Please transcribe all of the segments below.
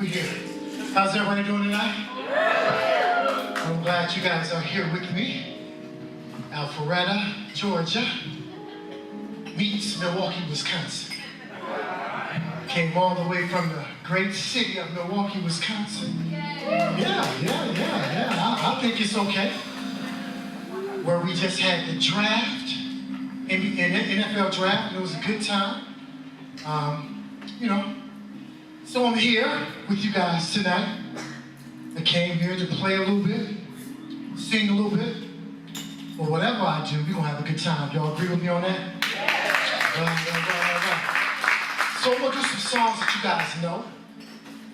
here. How's everybody doing tonight? I'm glad you guys are here with me. Alpharetta, Georgia meets Milwaukee, Wisconsin. Came all the way from the great city of Milwaukee, Wisconsin. Yeah. I think it's okay. Where we just had the draft, NFL draft, and it was a good time. So I'm here with you guys tonight. I came here to play a little bit, sing a little bit, or whatever I do, we're gonna have a good time. Y'all agree with me on that? Right. So we'll do some songs that you guys know,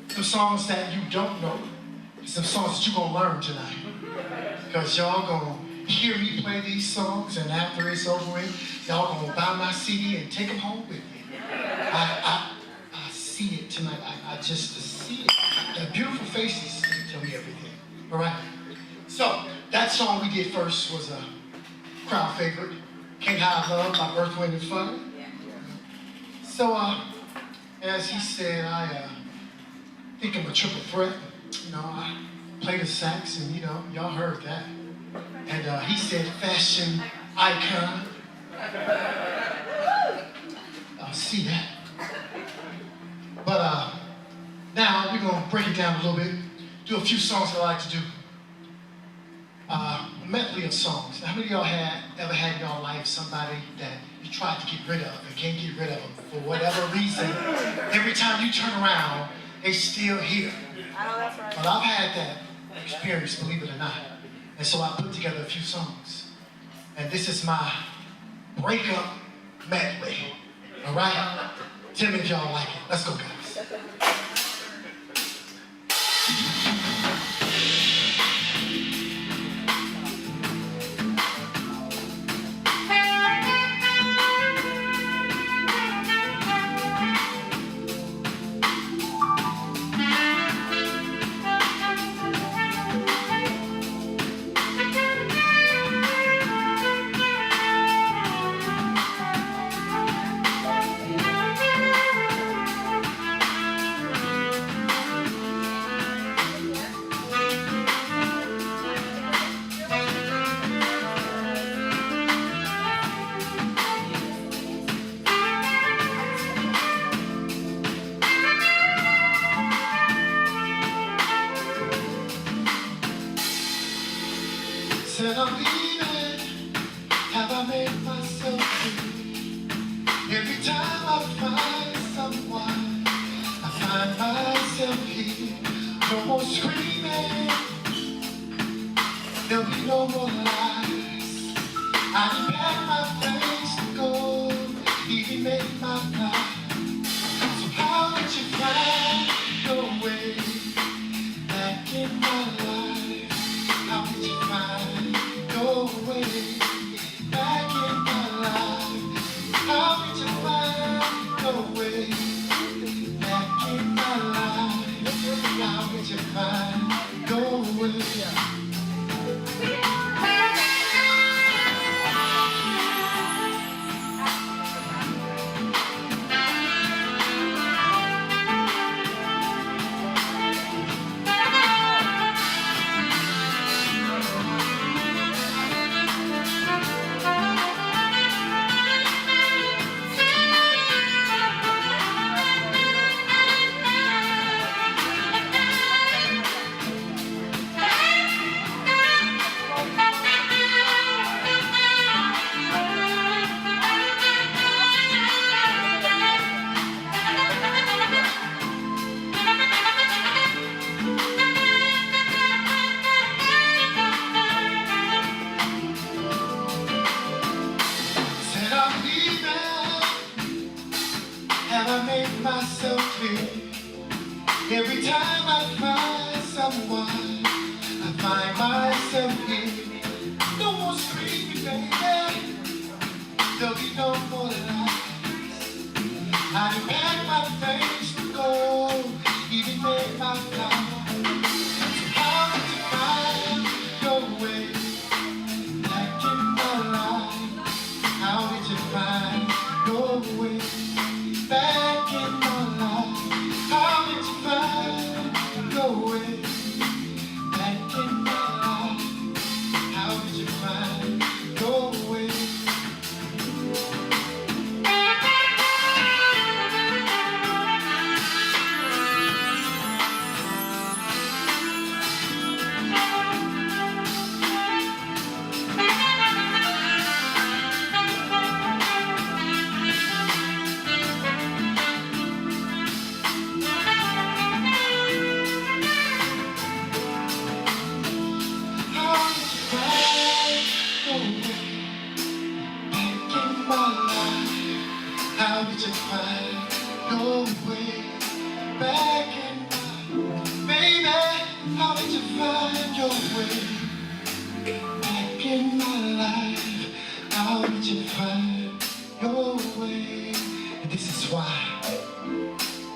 some songs that you don't know, some songs that you're gonna learn tonight. Because y'all gonna hear me play these songs, and after it's over with, y'all gonna buy my CD and take them home with you. I see it tonight. I just see it. The beautiful faces tell me everything. All right? So, that song we did first was a crowd favorite. Can't Hide Love by Earth, Wind & Fire. So, as he said, I think I'm a triple threat. I play the sax, and y'all heard that. And he said, fashion icon. I'll see that. But now we're going to break it down a little bit, do a few songs that I like to do. A medley of songs. Now, how many of y'all ever had in your life somebody that you tried to get rid of and can't get rid of them for whatever reason? Every time you turn around, they still here. I know that's right. But I've had that experience, believe it or not. And so I put together a few songs. And this is my breakup medley. All right? Tell me if y'all like it. Let's go, guys. Said I'm leaving, have I made myself free? Every time I find someone, I find myself here. No more screaming, there'll be no more lies. I done packed my things to go, even made my plan. So how did you find your way back in my life? How did you find your way back in my life? How did you find your way back in my life? How did you find your way? Have I made myself clear? Every time I find someone, I find myself here. No more screaming, baby. There'll be no more lies. I done packed my things to go, even made my plan. So how did you find your way back in my life? How did you find your way back in my life? How did you find way back in my life? How did you find your way? How did you find your way back in my baby? How did you find your way back in my life? How did you find your way? And this is why,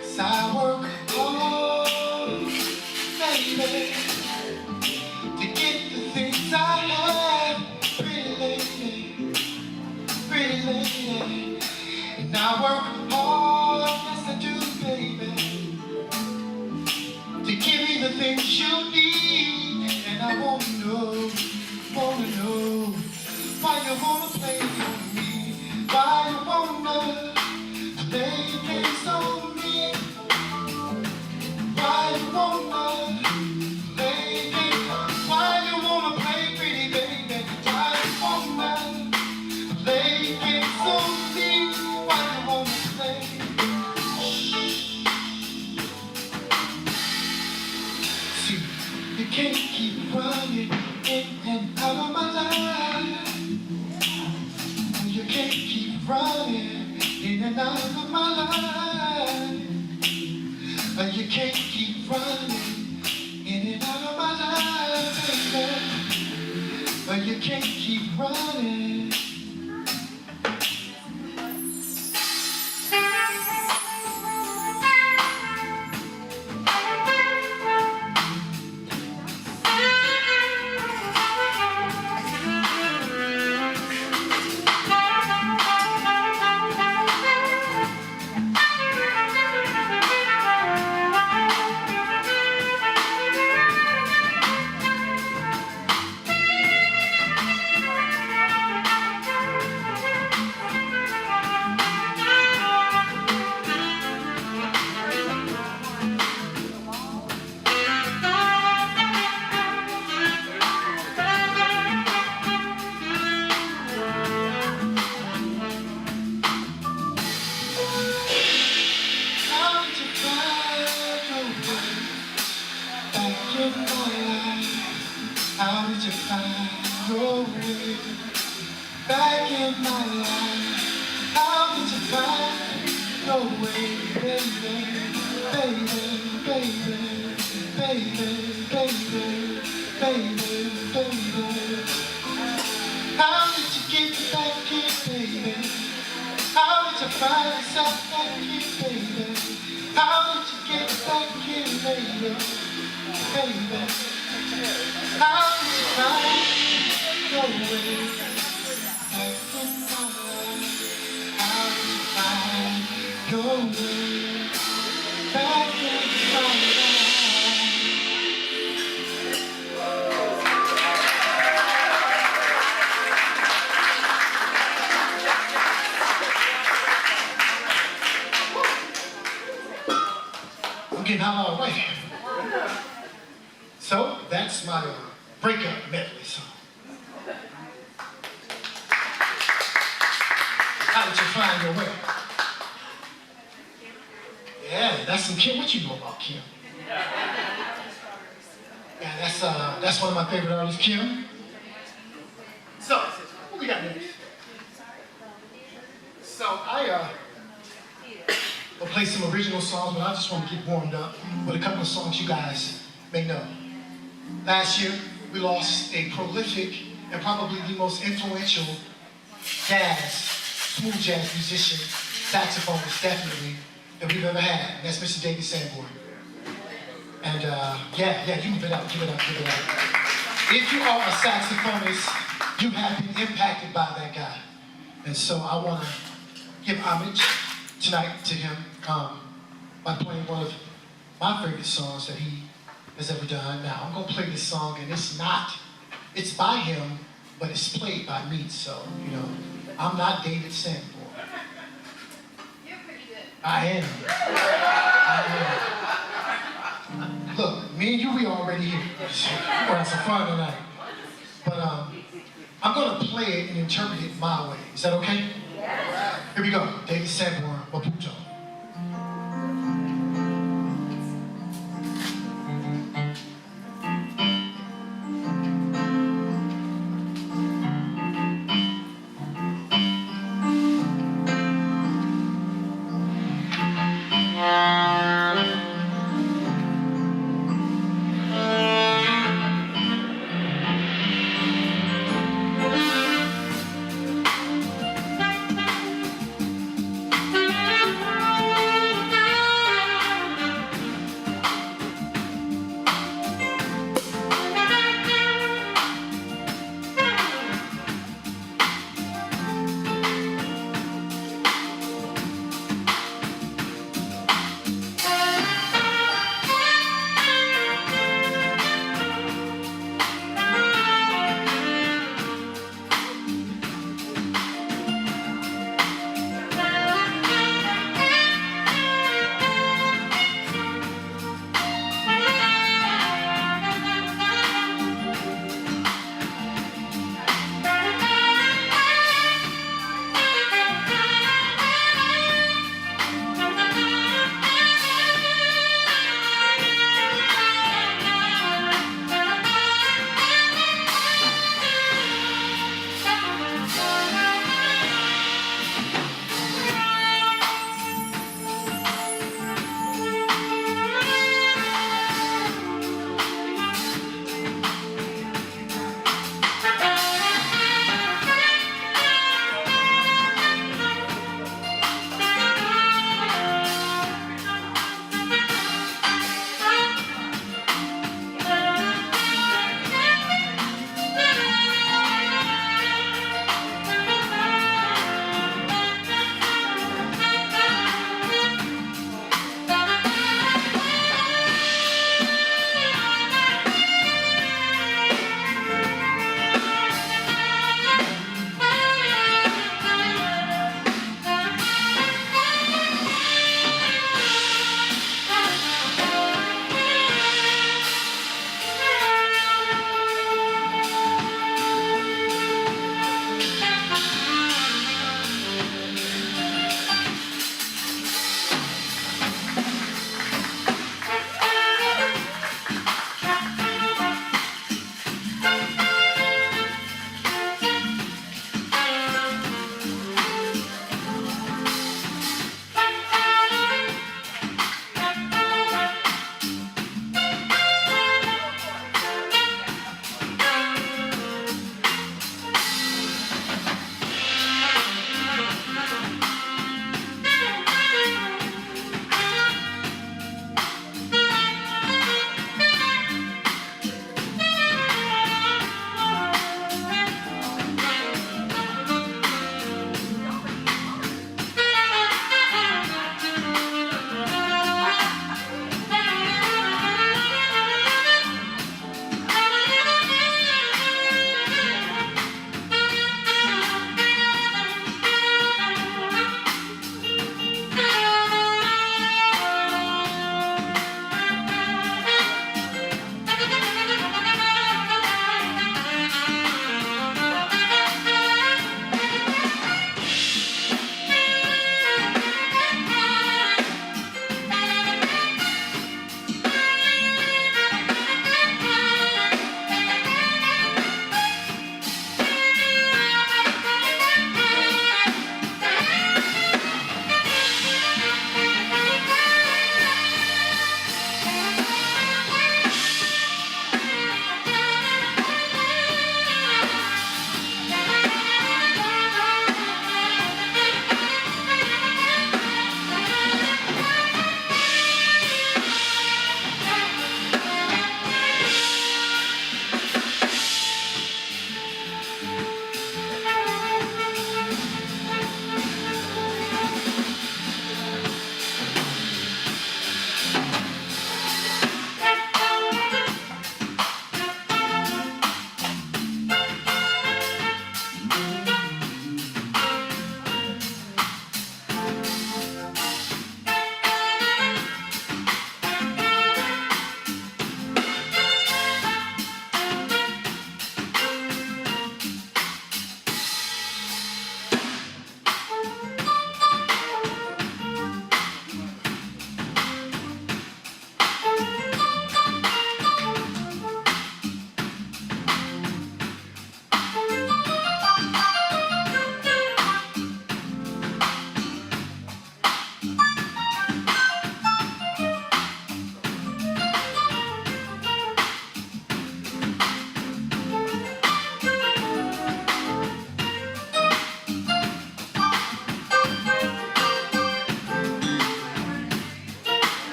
'cause I work hard, baby, to get the things I have, pretty lady, pretty lady. And I work hard, yes I do, baby, to give me the things you need. And I wanna know why you wanna play with me, why you wanna play games on me, why you wanna play games, why you wanna play pretty baby, why you wanna play games on me. You can't keep running in and out of my life. You can't keep running in and out of my life. You can't keep running in and out of my life, baby. You can't keep running. How did you find your way back in my life? How did you find your way, baby, baby, baby, baby, baby, baby, baby? How did you get back here, baby? How did you find yourself back here, baby? How did you get back here, baby, baby? How did you find your way back in my life? How did you find your way back in my life? I'm getting hot already. So that's my breakup medley song. How did you find your way? Yeah, that's some Kim. What you know about Kim? Yeah, that's one of my favorite artists, Kim. So, what we got next? So we'll play some original songs, but I just want to get warmed up with a couple of songs you guys may know. Last year, we lost a prolific and probably the most influential smooth jazz musician, saxophonist, definitely, that we've ever had. And that's Mr. David Sanborn. And yeah, you give it up. If you are a saxophonist, you have been impacted by that guy. And so I want to give homage tonight to him by playing one of my favorite songs that he has ever done. Now, I'm going to play this song, and it's by him, but it's played by me, so, you know, I'm not David Sanborn. You're pretty good. I am. Look, me and you, we already here. We're gonna have some fun tonight. But I'm gonna play it and interpret it my way. Is that okay? Yes. Here we go. David Sanborn, Maputo.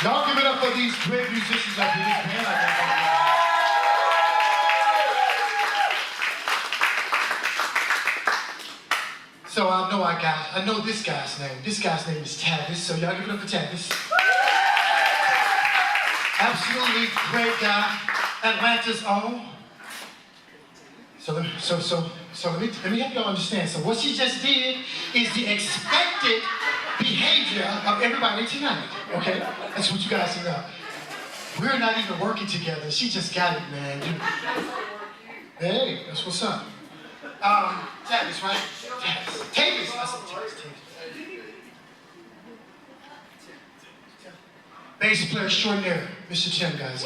Y'all give it up for these great musicians up here. This band I got. So I know this guy's name. This guy's name is Tavis, so y'all give it up for Tavis. Absolutely great guy, Atlanta's own. So let me help y'all understand. So what she just did is the expected behavior of everybody tonight. Okay? That's what you guys know. We're not even working together. She just got it, man. Hey, that's what's up. Tavis, right? Tavis. I said Tavis. Bass player extraordinaire, Mr. Tim, guys.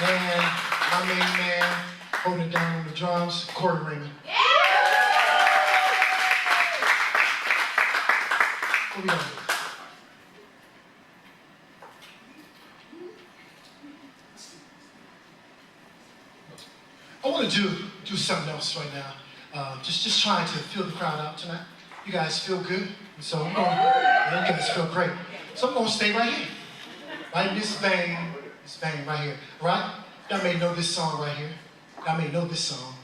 And my main man, holding it down on the drums, Corey Raymond. What we got? I want to do something else right now. Just trying to feel the crowd out tonight. You guys feel good? So I'm going, yeah, you guys feel great. So I'm going to stay right here. Right in this vein right here. Right? Y'all may know this song right here. Y'all may know this song.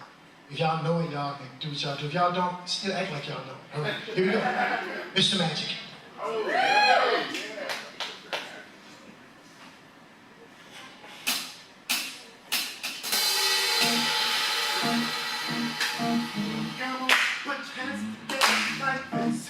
If y'all know it, y'all can do what y'all do. If y'all don't, still act like y'all know. All right, here we go. Mr. Magic. Put your hands together like this.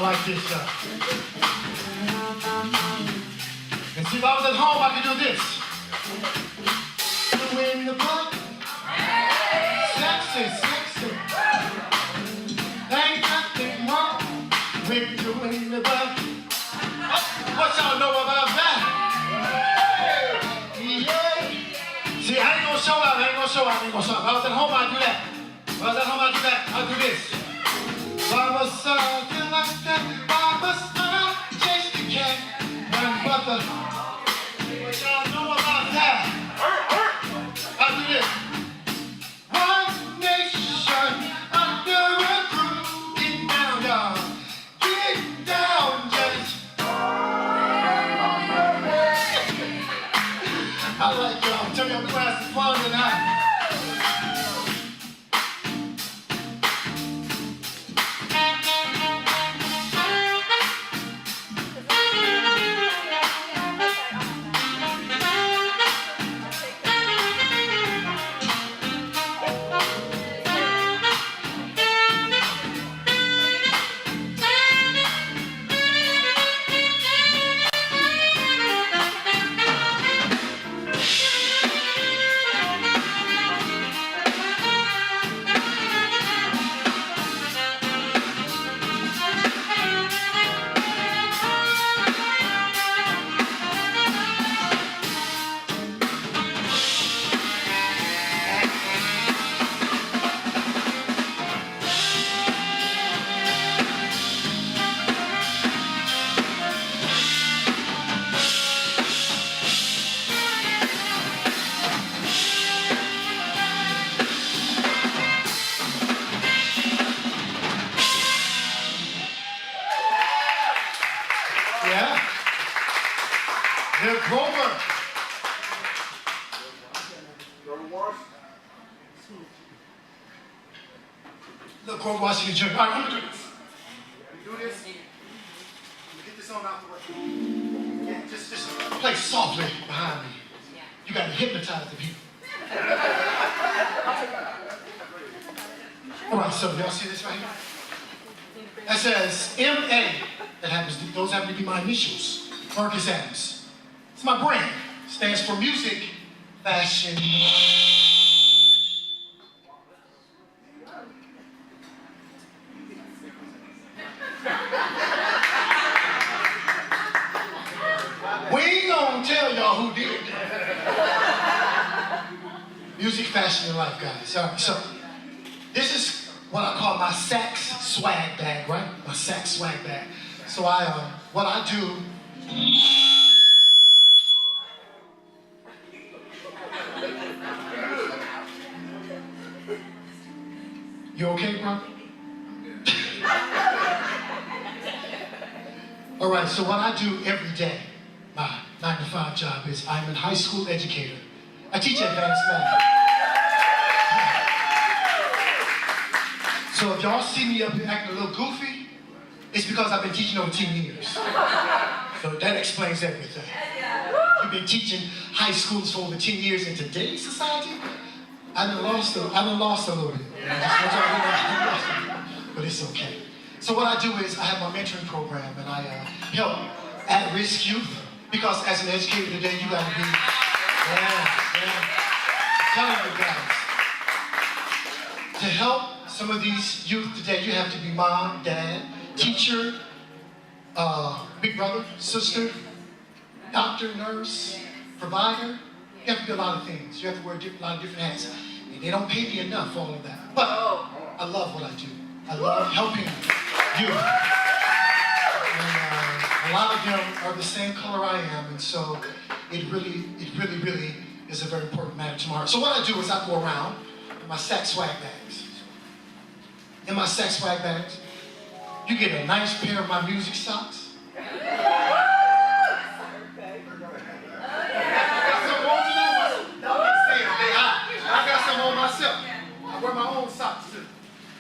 like this. And see, if I was at home, I could do this. In the butt. Sexy, sexy. Ain't nothing wrong with doing the butt. What y'all know about that? Yeah. See, I ain't gonna show out. If I was at home, I'd do that. I'd do this. Why must I feel like that? Why must I chase the cat? And brother, what y'all know about that? I do this. One nation under a groove. Get down, y'all. Get down, just. I like y'all. Tell me I'm gonna have some fun tonight. Yeah. They're Grover. Look, Grover Washington Jr. All right, I'm gonna do this. Do this. Get this on out the way. Yeah, just play softly behind me. You gotta hypnotize the people. All right, so y'all see this right here? That says M.A. Those happen to be my initials. Marcus Adams. It's my brand. Stands for music, fashion. We ain't gonna tell y'all who did that. Music, fashion, and life, guys. All right, so this is what I call my sax swag bag, right? My sax swag bag. So what I do. You okay, bro? All right, so what I do every day, my 9-to-5 job is I'm a high school educator. I teach advanced math. So if y'all see me up here acting a little goofy, it's because I've been teaching over 10 years. So that explains everything. You've been teaching high schools for over 10 years in today's society. I done lost a little bit. But it's okay. So what I do is I have my mentoring program and I help at-risk youth because as an educator today, you gotta be, telling you guys, to help some of these youth today, you have to be mom, dad, teacher, big brother, sister, doctor, nurse, provider. You have to do a lot of things. You have to wear a lot of different hats. And they don't pay me enough for all of that. But I love what I do. I love helping youth. And a lot of them are the same color I am. And so it really is a very important matter to my heart. So what I do is I go around in my sack swag bags. In my sack swag bags, you get a nice pair of my music socks. I got some on myself. I wear my own socks too.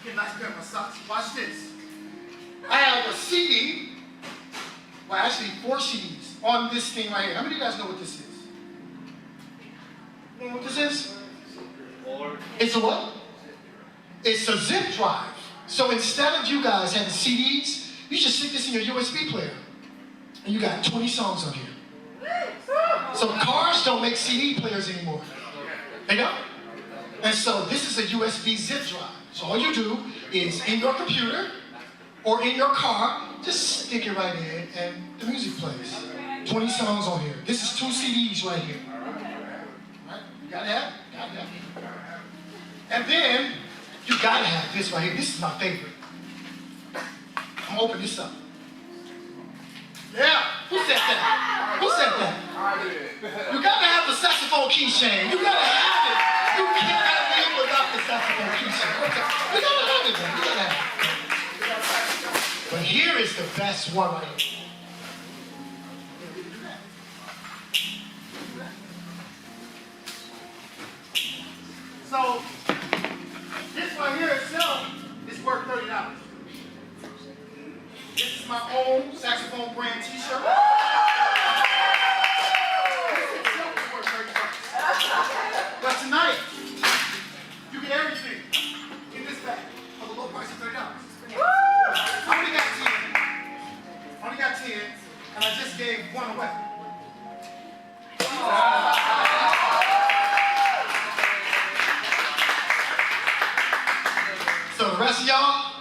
Get a nice pair of my socks. Watch this. I have a CD, well actually 4 CDs on this thing right here. How many of you guys know what this is? You know what this is? It's a what? It's a zip drive. So instead of you guys having CDs, You just stick this in your USB player, and you got 20 songs on here. So cars don't make CD players anymore. They don't. And so this is a USB zip drive. So all you do is in your computer or in your car, just stick it right in and the music plays. 20 songs on here. This is 2 CDs right here. Right? You got that? Got that. And then you gotta have this right here. This is my favorite. I'm gonna open this up. Yeah, who said that? Who said that? You gotta have the saxophone keychain. You gotta have it. You cannot live without the saxophone keychain. You gotta have it, man. You gotta have it. But here is the best one right here. So, this right here itself is worth $30. This is my own saxophone brand t-shirt. This itself is worth $30. But tonight, you get everything in this bag for the low price of $30. I only got 10. I only got 10, and I just gave one away. So the rest of y'all,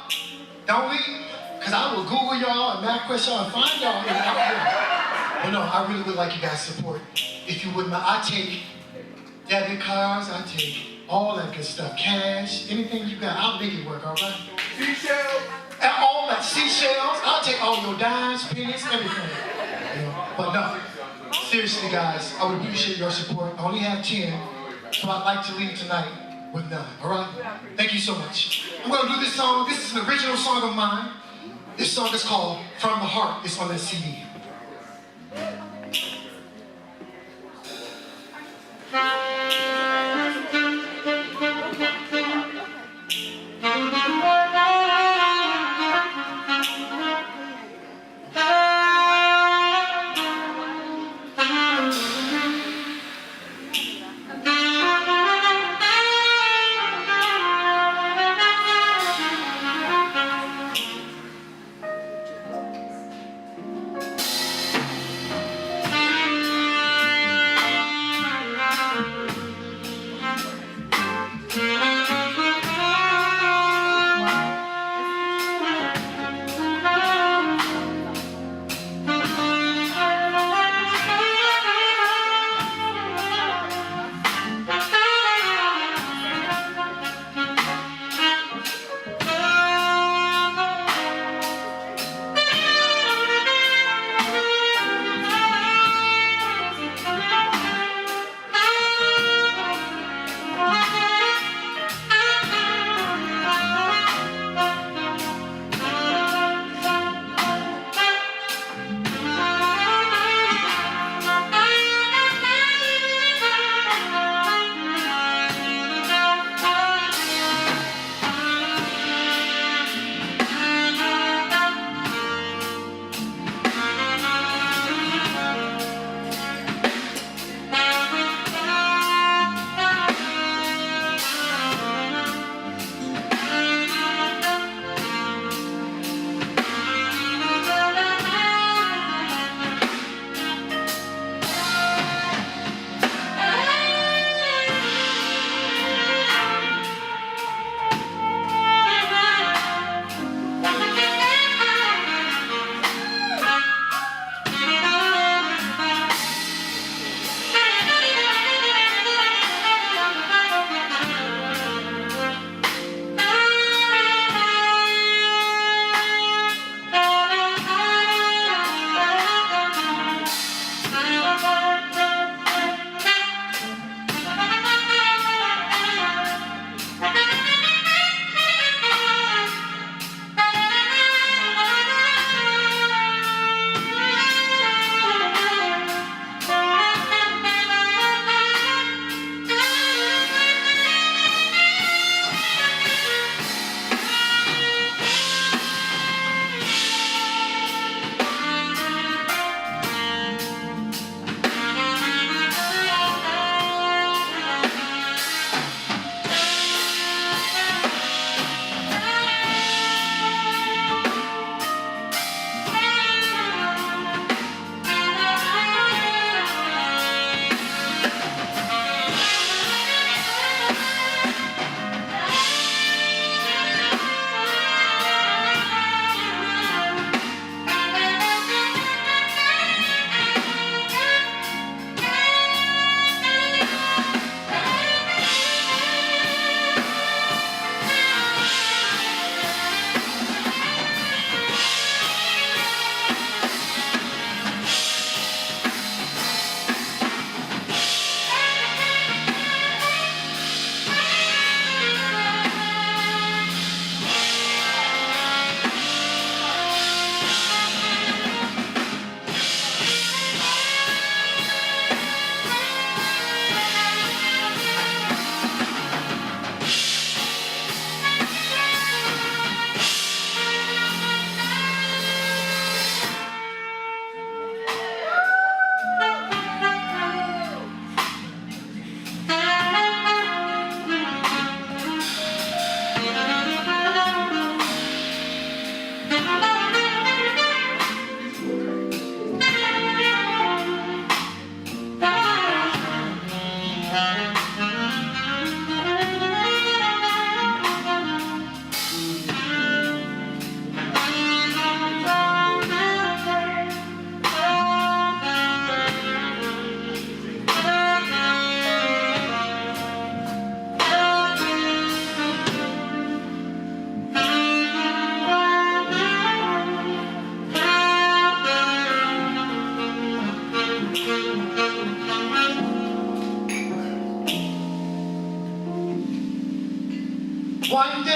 don't leave, because I will Google y'all and MapQuest y'all and find y'all in out there. But no, I really would like you guys' support. If you wouldn't mind, I take debit cards, I take all that good stuff, cash, anything you got, I'll make it work, all right? Seashells. All that, seashells, I'll take all your dimes, pennies, everything. You know? But no, seriously guys, I would appreciate your support. I only have 10, so I'd like to leave tonight with 9, all right? Thank you so much. I'm gonna do this song. This is an original song of mine. This song is called From the Heart. It's on that CD.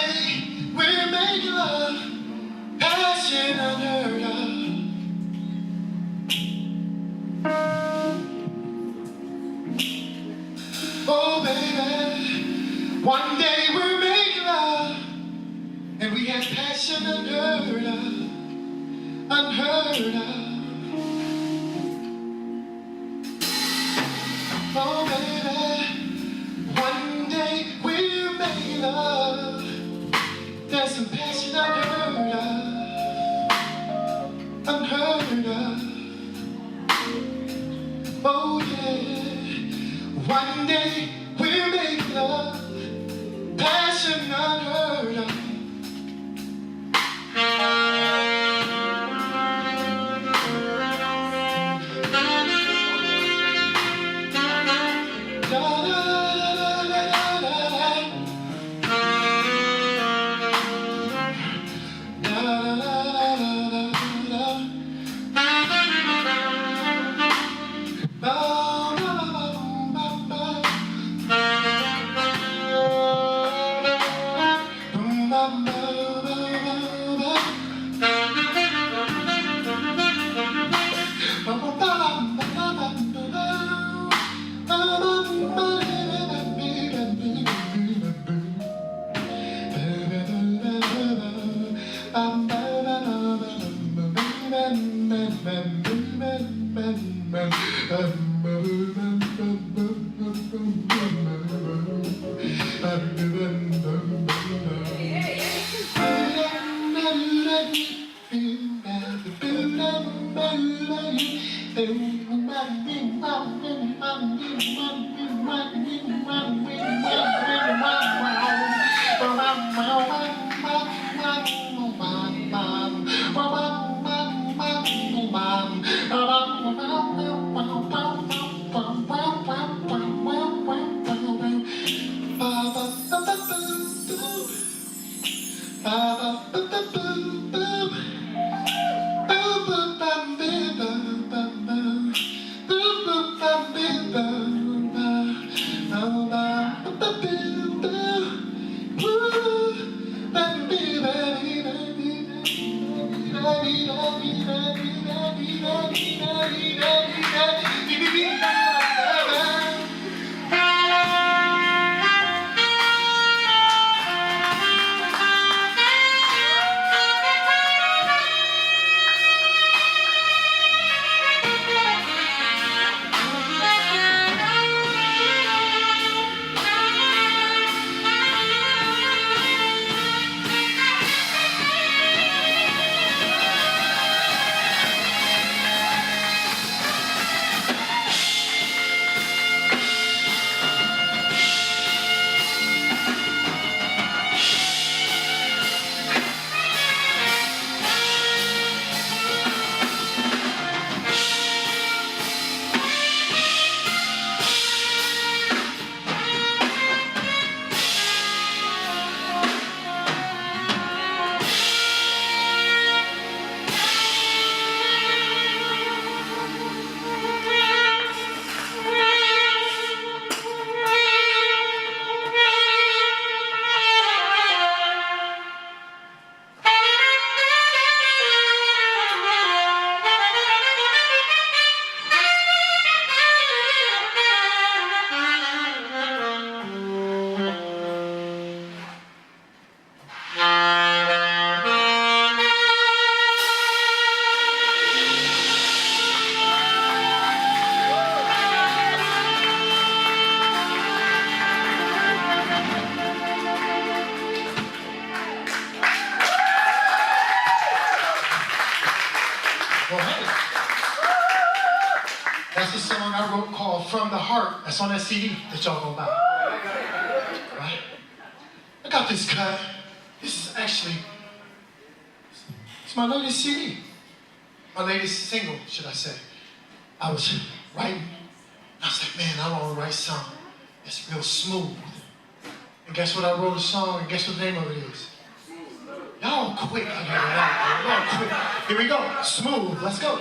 day we're making love, passion unheard of. Oh baby, one day we're making love, and we have passion unheard of, unheard of. Oh baby, one day we're making love, there's some passion unheard of, unheard of. Oh yeah, one day we're making love, passion unheard of. Well, hey, that's the song I wrote called From the Heart. That's on that CD that y'all gonna buy. Right? I got this cut. This is actually, it's my latest CD. My latest single, should I say. I was writing, I was like, man, I want to write something that's real smooth. And guess what? I wrote a song, and guess what the name of it is? Y'all quick. I hear that. Y'all quick. Here we go. Smooth. Let's go.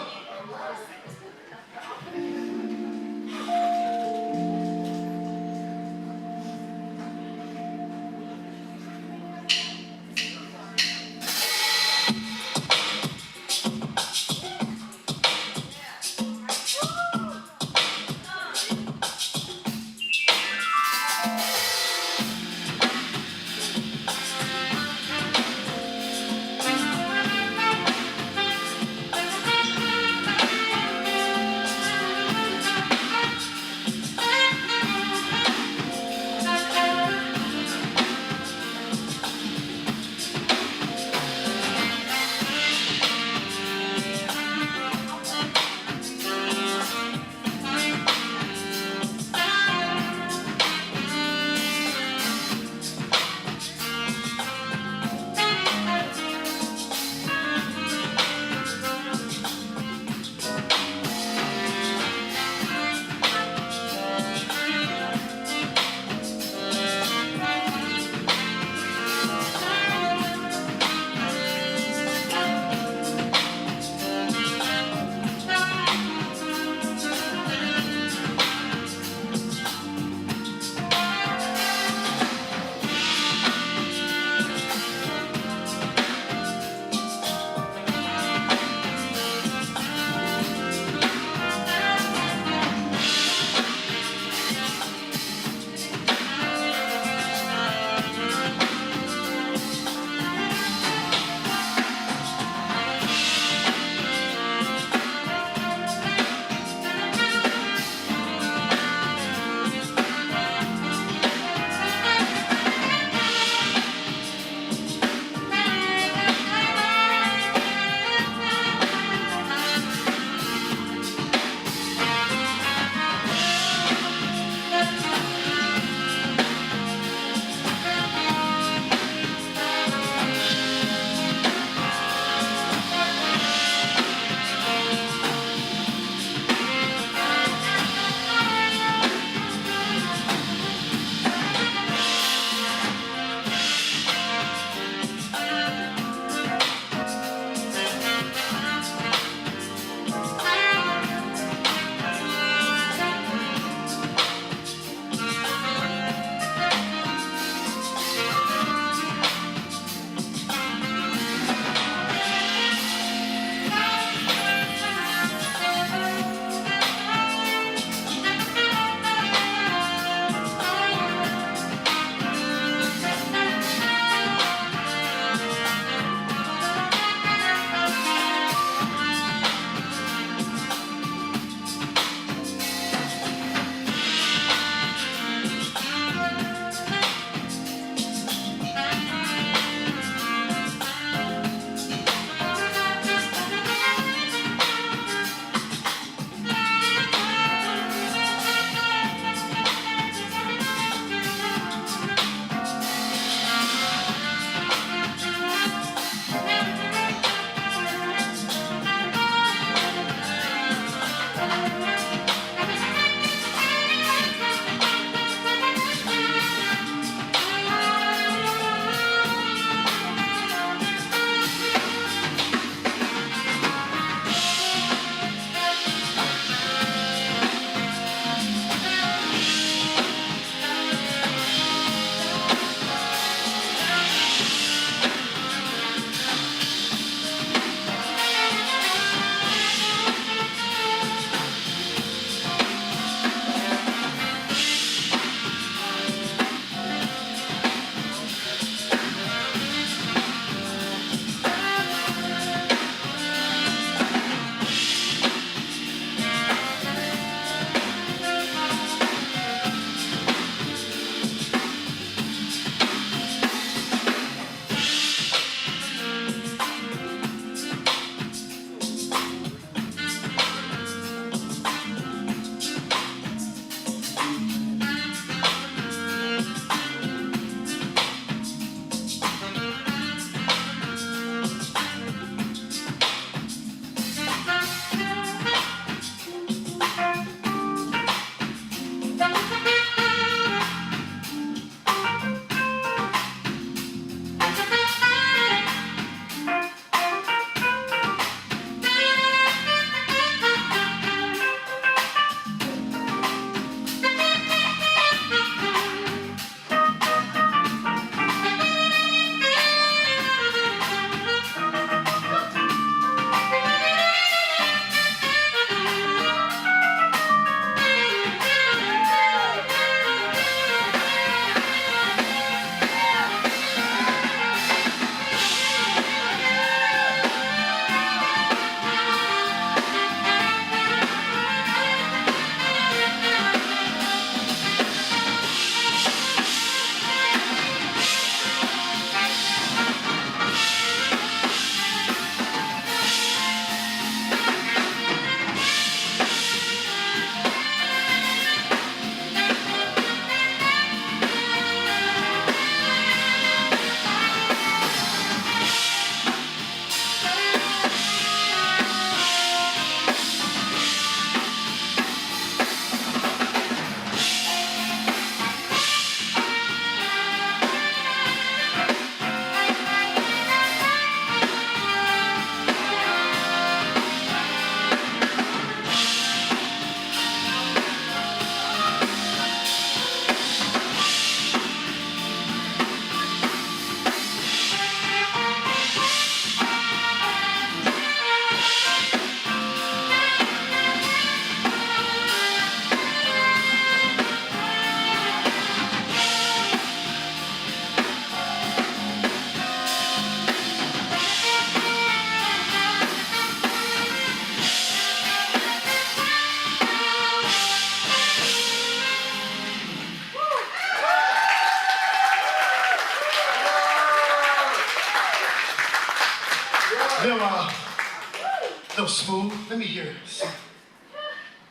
little smooth. Let me hear it.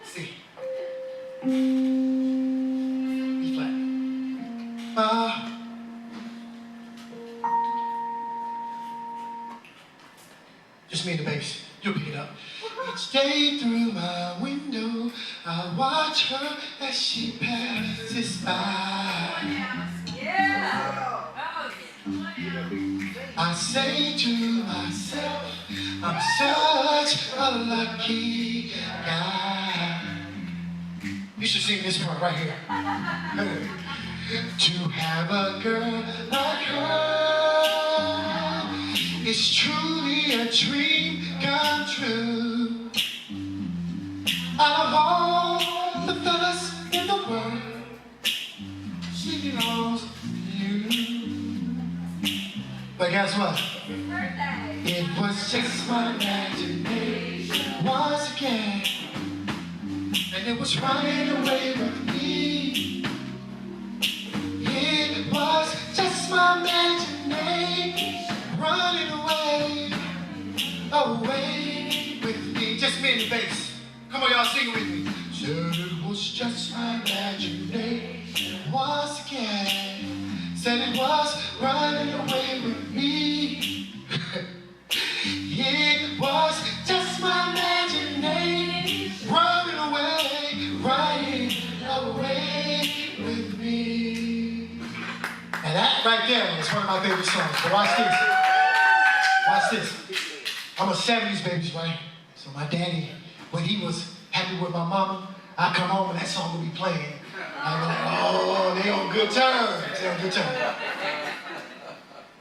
See. B flat. Just me and the bass. You'll pick it up. Each day through my window, I watch her as she passes by. I say to myself, I'm such a lucky guy. You should sing this part right here. To have a girl like her is truly a dream come true. Out of all the fellas in the world, she belongs to you. But guess what? It was just my imagination once again, and it was running away with me. It was just my imagination running away with me. Just me and the bass. Come on, y'all, sing it with me. Said it was just my imagination once again. Said it was running away with me. It was just my imagination running away with me. And that right there is one of my favorite songs. So watch this. Watch this. I'm a 70s baby, right? So my daddy, when he was happy with my mama, I come home and that song would be playing. I'd be like, oh, they on good terms. They on good terms.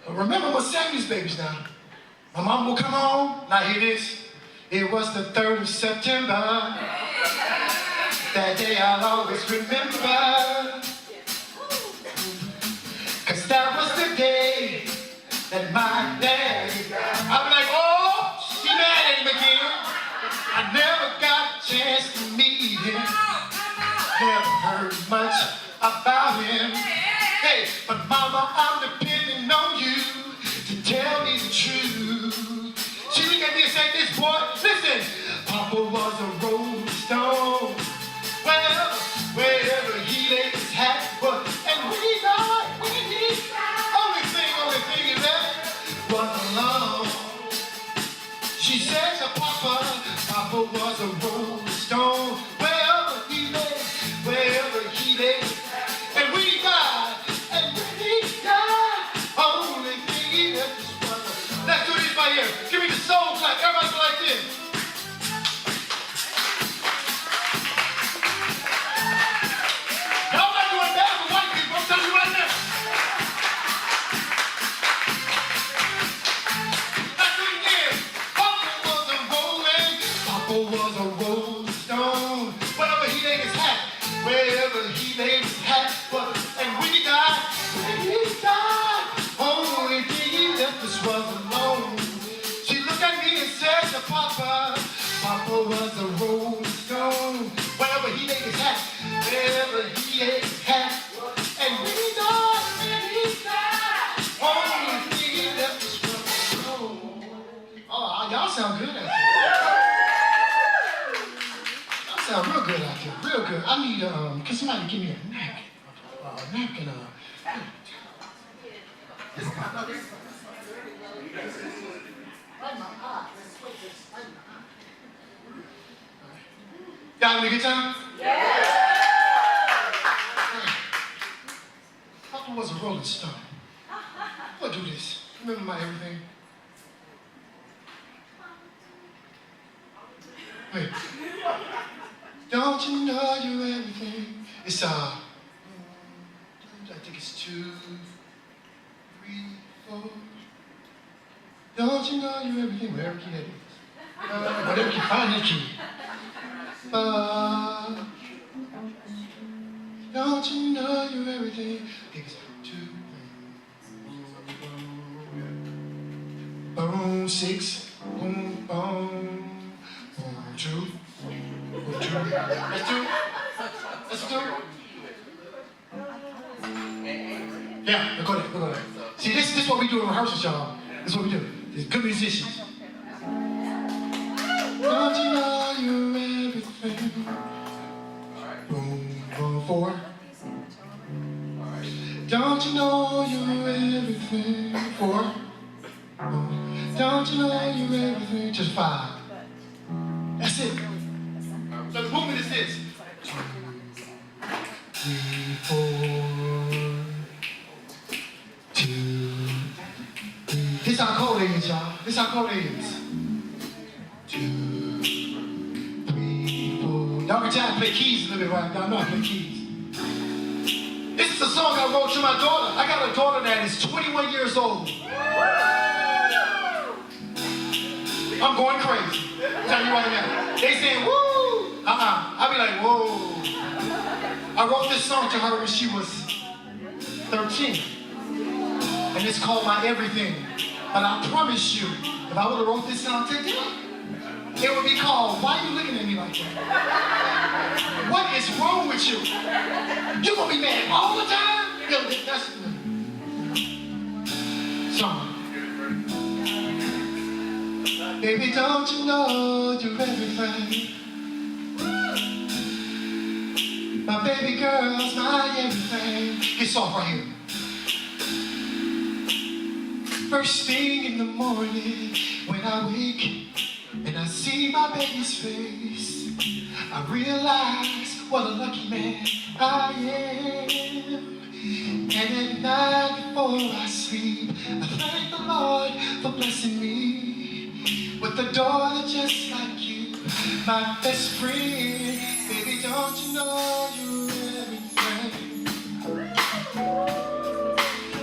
But remember, we're 70s babies now. My mom will come home, now hear this. It was the 3rd of September. That day I'll always remember. Cause that was the day that my daddy died. I'll be like, oh, she mad at him again. I never got a chance to meet him. Never heard much about him. Hey, but mama, I'm depending on you to tell me the truth. She looked at me and said, this boy, listen, Papa was a rolling stone. Wherever he laid his hat, but and when he died, only thing he left was alone. She said to Papa was a rolling stone. Wherever he laid, and when he died, only thing he left was alone. Let's do this right here. Give me the soul clap. Everybody go like this. Was a rolling stone. Wherever he laid his hat, but and when he died, only thing he left us was alone. She looked at me and said to Papa was a rolling stone. Wherever he laid his hat, and when he died, only thing he left us was alone. Oh, y'all sound good out there. Sound real good out there, real good. I need, can somebody give me a napkin? Napkin, Y'all having a good time? Yeah! Papa was a rolling stone. I'll do this. Remember my everything? Wait. Don't you know you're everything? It's I think it's 2, 3, 4. Don't you know you're everything? Wherever key that is. Whatever key, find that key. Don't you know you're everything? I think it's 2, boom, 6, boom, boom, boom, 2. Let's do. Yeah, we're going. See, this is what we do in rehearsals, y'all. This is what we do. There's good musicians. 4. Don't you know you're everything? 4. Don't you know you're everything? Just 5. That's it. So the movement is this. 3, 4, 2, 3. This how cold it is, y'all. This how cold it is. 2, 3, 4. Y'all can try to play keys a little bit right now. I know I play keys. This is a song I wrote to my daughter. I got a daughter that is 21 years old. I'm going crazy. I'm telling you right now. They saying, woo! I be like, whoa. I wrote this song to her when she was 13. And it's called My Everything. But I promise you, if I would have wrote this song today, it would be called, Why Are You Looking at Me Like That? What is wrong with you? You gonna be mad all the time? Yo, that's the song. Baby, don't you know you're everything? My baby girl's my everything. Get soft right here. First thing in the morning when I wake and I see my baby's face, I realize what a lucky man I am. And at night before I sleep, I thank the Lord for blessing me with a daughter just like you, my best friend. Baby, don't you know you're everything?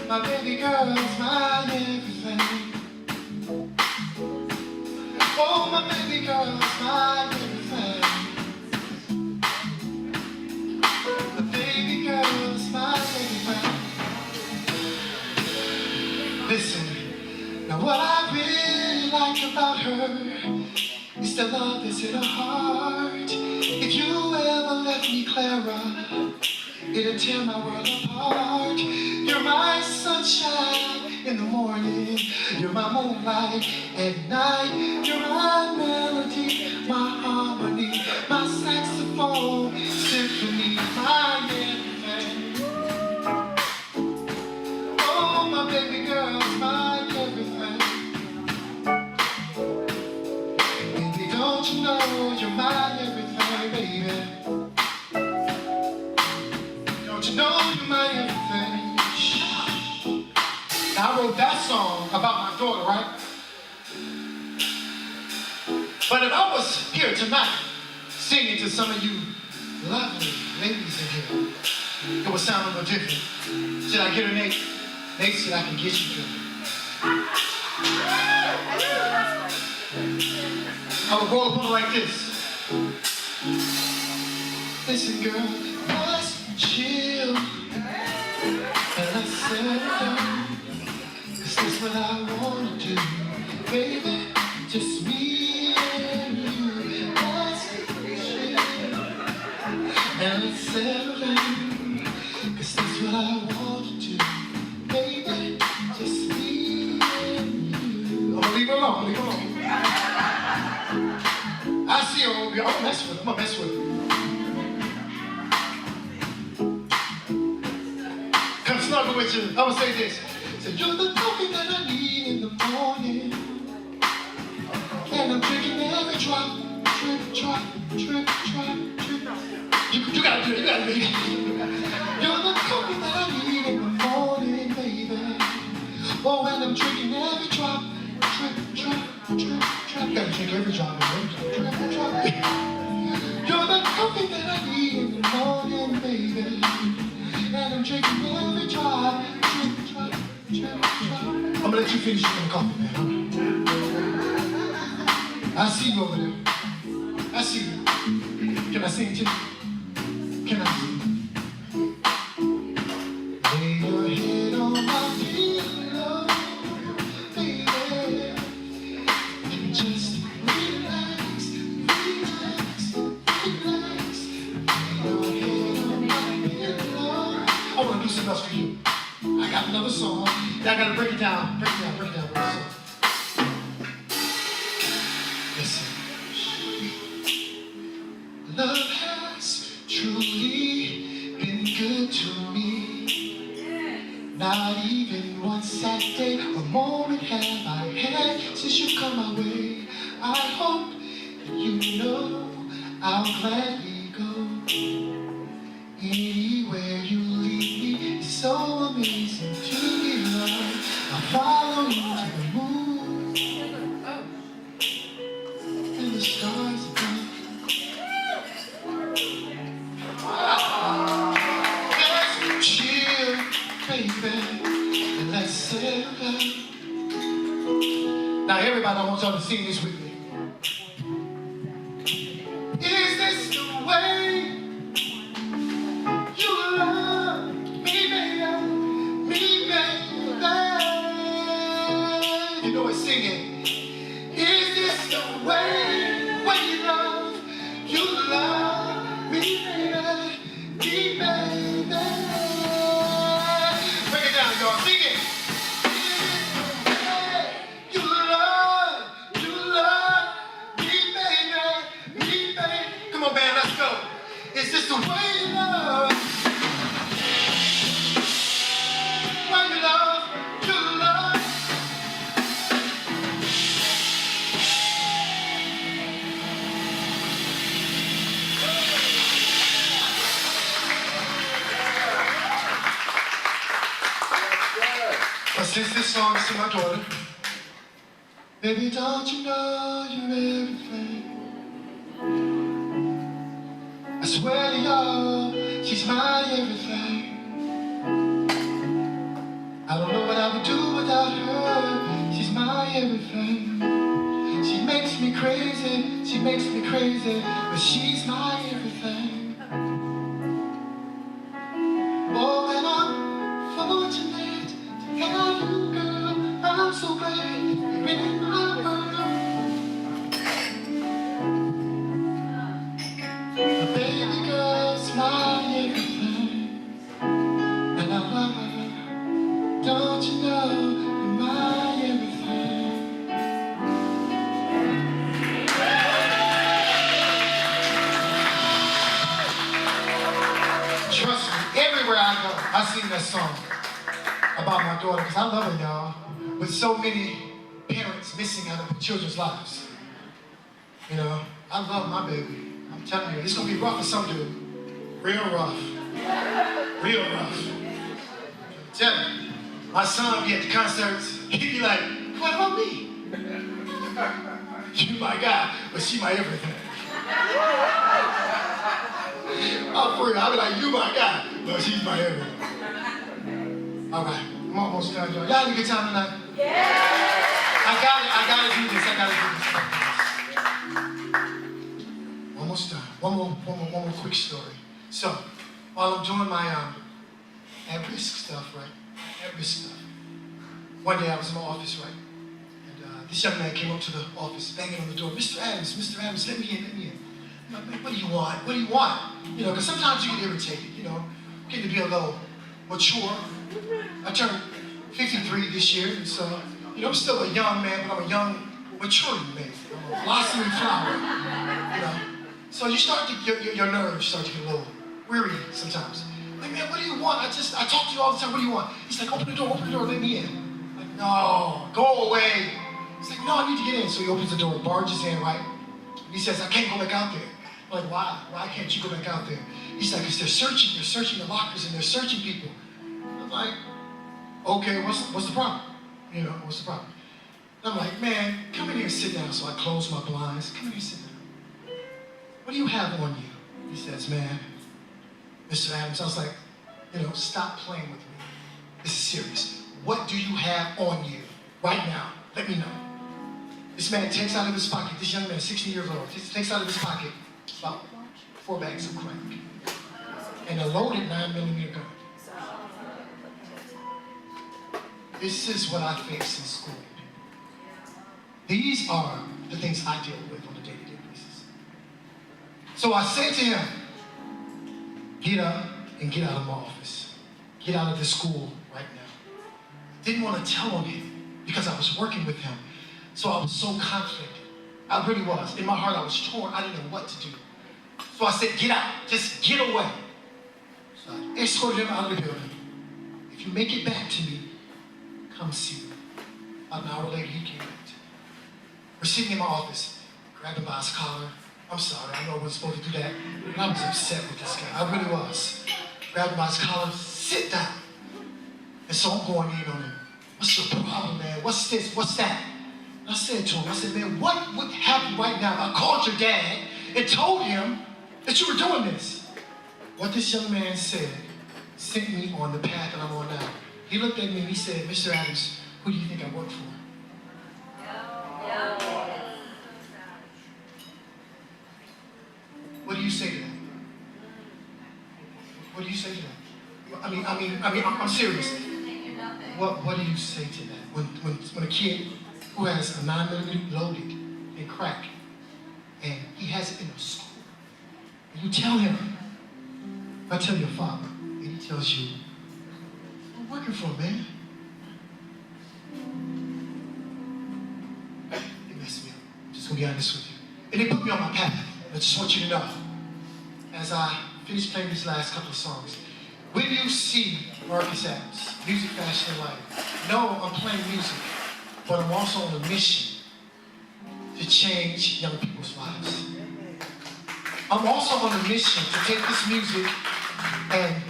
My baby girl's my everything. Oh, my baby girl's my everything. The baby girl's my everything. Listen, now what I really like about her is the love that's in her heart. If you ever left me, Clara, it'll tear my world apart. You're my sunshine in the morning, you're my moonlight at night, you're my melody, my harmony, my saxophone symphony, my everything. Oh, my baby girl's my everything. Baby, don't you know you're my everything, baby? Don't you know you're my everything? Now, I wrote that song about my daughter, right? But if I was here tonight singing to some of you lovely ladies in here, it would sound a little different. Should I get her, Nate? Nate said I can get you to her. I would roll up on her like this. Listen, girl, let's chill and let's settle down. 'Cause that's what I wanna do, baby. Just me and you. Let's chill and let's settle down. 'Cause that's what I wanna do, baby. Just me and you. I'm gonna leave her alone. Leave her alone. I see her over here. I'm gonna mess with her. I'm gonna mess with her. Come snuggle with you. I'm gonna say this. Say, you're the coffee that I need in the morning. And I'm drinking every drop. Drip, drop, drip, drop, drip. You gotta do it. You gotta do it. You're the coffee that I need in the morning, baby. Oh, and I'm drinking every drop. Drip, drop, drip, drop. You gotta drink every drop. Drip, drop. You're the coffee that I need in the morning, baby. And I'm drinking every drop. Drip, drop, drip, drop. I'm gonna let you finish drinking the coffee, man. I see you over there. I see you. Can I sing to you? Can I sing? Lay your head on my pillow, baby, and just relax, relax, relax. Lay your head on my pillow. I want to do something else for you. I got another song. I gotta break it down. Break it down. Break it down. Break it down. Listen. Love has truly been hope that you know I'll gladly go. Anywhere you lead me, it's so amazing to be loved. I'll follow you to the moon and the stars above. Let's chill, baby, and let's settle down. Now everybody, I want y'all to sing this with me. Is this the way you love me, baby? Me, baby. You know it's singing. Is this the way when you love me, baby? Me, baby. Break it down, y'all. Sing it. Come on, band, let's go. Is this the way you love? Way you love, you love. But since this song is to my daughter, baby, don't you know you're everything? I swear to y'all, she's my everything. I don't know what I would do without her. She's my everything. She makes me crazy, but she's my everything. Oh, and I'm fortunate to have you, girl. I'm so glad you're in my world. Baby girl's my everything, and I love her. Don't you know you're my everything? Trust me, everywhere I go, I sing that song about my daughter, because I love her, y'all. With so many parents missing out of their children's lives. You know, I love my baby. I'm telling you, it's gonna be rough for some dude. Real rough. Real rough. Tell you, my son be at the concerts, he'd be like, what about me? You my guy, but she my everything. I'm for real, I'll be like, you my guy, but she's my everything. All right, I'm almost done, y'all. Y'all had a good time tonight? Yeah! I gotta do this. Almost done. One more quick story. So, while I'm doing my at-risk stuff, right? At-risk stuff. One day I was in my office, right? And this young man came up to the office, banging on the door. Mr. Adams, let me in. I'm like, man, what do you want? You know, because sometimes you get irritated, you know, getting to be a little mature. I turned 53 this year, and so, you know, I'm still a young man, but I'm a young, maturing man. I'm a blossoming flower, you know. So you start to, your nerves start to get a little weary sometimes. Like, man, what do you want? I talk to you all the time, what do you want? He's like, open the door, let me in. I'm like, no, go away. He's like, no, I need to get in. So he opens the door, barges in, right? And he says, I can't go back out there. I'm like, why? Why can't you go back out there? He's like, because they're searching the lockers and they're searching people. I'm like, okay, what's the problem? You know, what's the problem? And I'm like, man, come in here and sit down. So I close my blinds. Come in here and sit down. What do you have on you? He says, man, Mr. Adams. I was like, you know, stop playing with me. This is serious. What do you have on you right now? Let me know. This man takes out of his pocket, this young man, 16 years old, takes out of his pocket about 4 bags of crack and a loaded 9mm gun. This is what I face in school. These are the things I deal with on a day-to-day basis. So I said to him, get up and get out of my office. Get out of this school right now. Didn't want to tell him because I was working with him. So I was so conflicted. I really was. In my heart, I was torn. I didn't know what to do. So I said, get out. Just get away. So I escorted him out of the building. If you make it back to me, come see me. About an hour later, he came back to me. We're sitting in my office. grabbed him by his collar. I'm sorry, I know I wasn't supposed to do that, but I was upset with this guy. I really was. Grabbed him by his collar, sit down. And so I'm going in on him. What's your problem, man? What's this? What's that? And I said to him, I said, man, what would happen right now if I called your dad and told him that you were doing this? What this young man said sent me on the path that I'm on now. He looked at me and he said, Mr. Adams, who do you think I work for? What do you say to that? What do you say to that? I'm serious. What do you say to that? When a kid who has a 9mm loaded in crack and he has it in a school, and you tell him, I tell your father, and he tells you, I'm working for him, man. It messed me up. I'm just gonna be honest with you. And they put me on my path. I just want you to know, as I finish playing these last couple of songs, when you see Marcus Adams, Music, Fashion, and Life, know I'm playing music, but I'm also on a mission to change young people's lives. I'm also on a mission to take this music and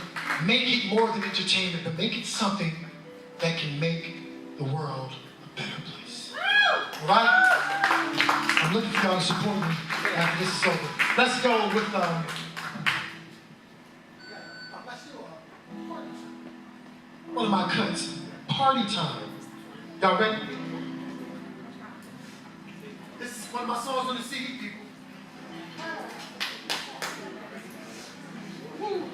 make it more than entertainment, but make it something that can make the world a better place. All right? I'm looking for y'all to support me after this is over. Let's go with, one of my cuts, Party Time. Y'all ready? This is one of my songs on the CD, people. Woo.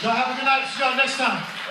Y'all have a good night. See y'all next time.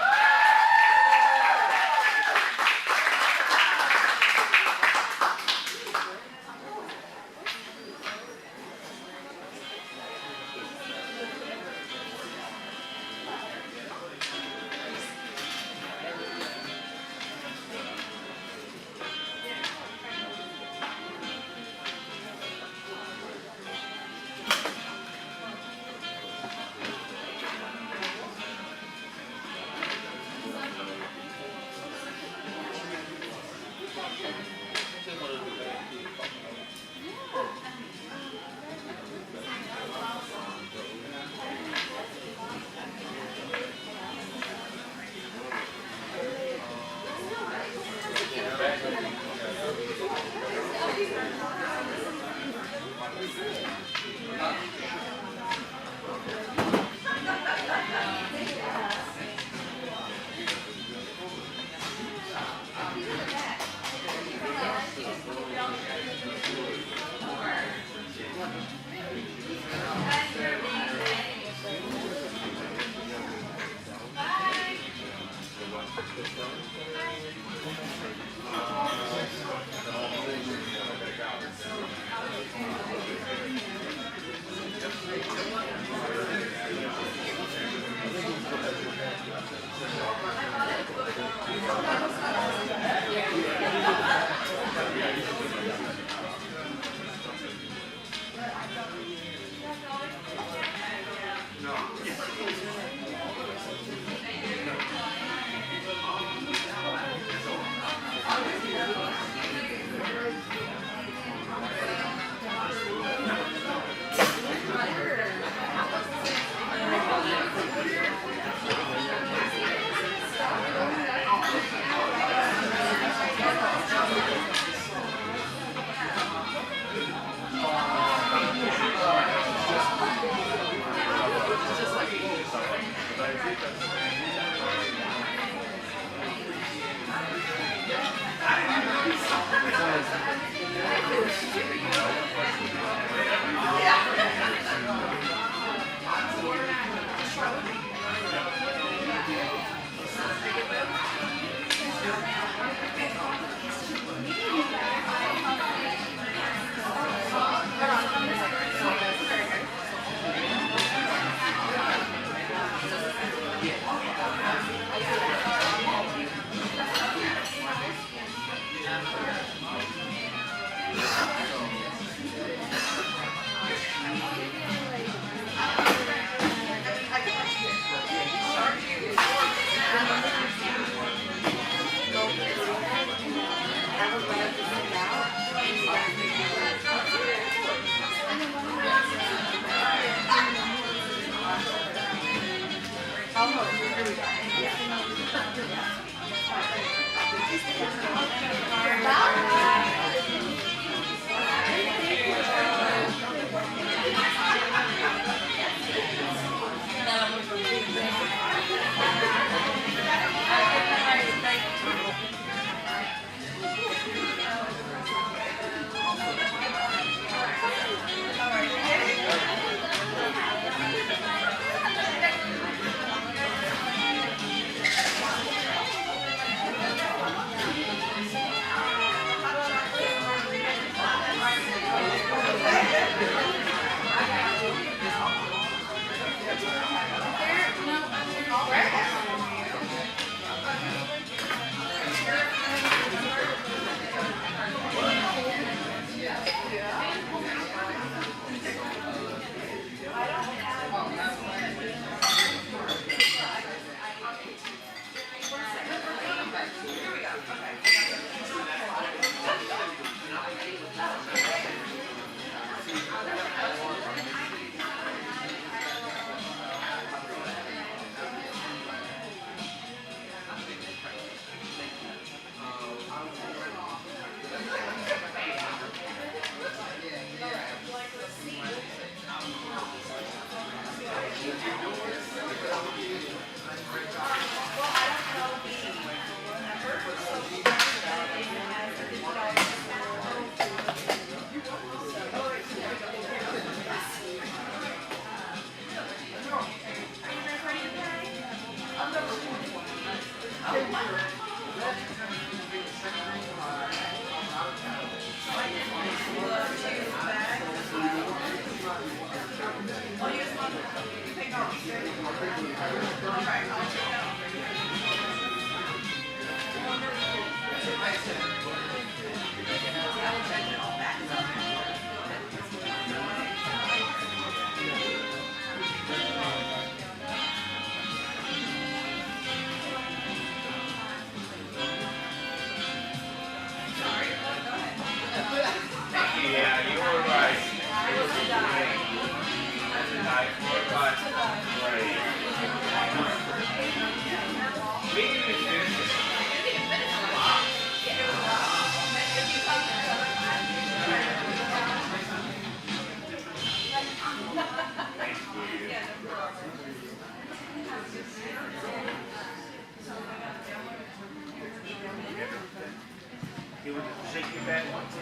You would shake your back once.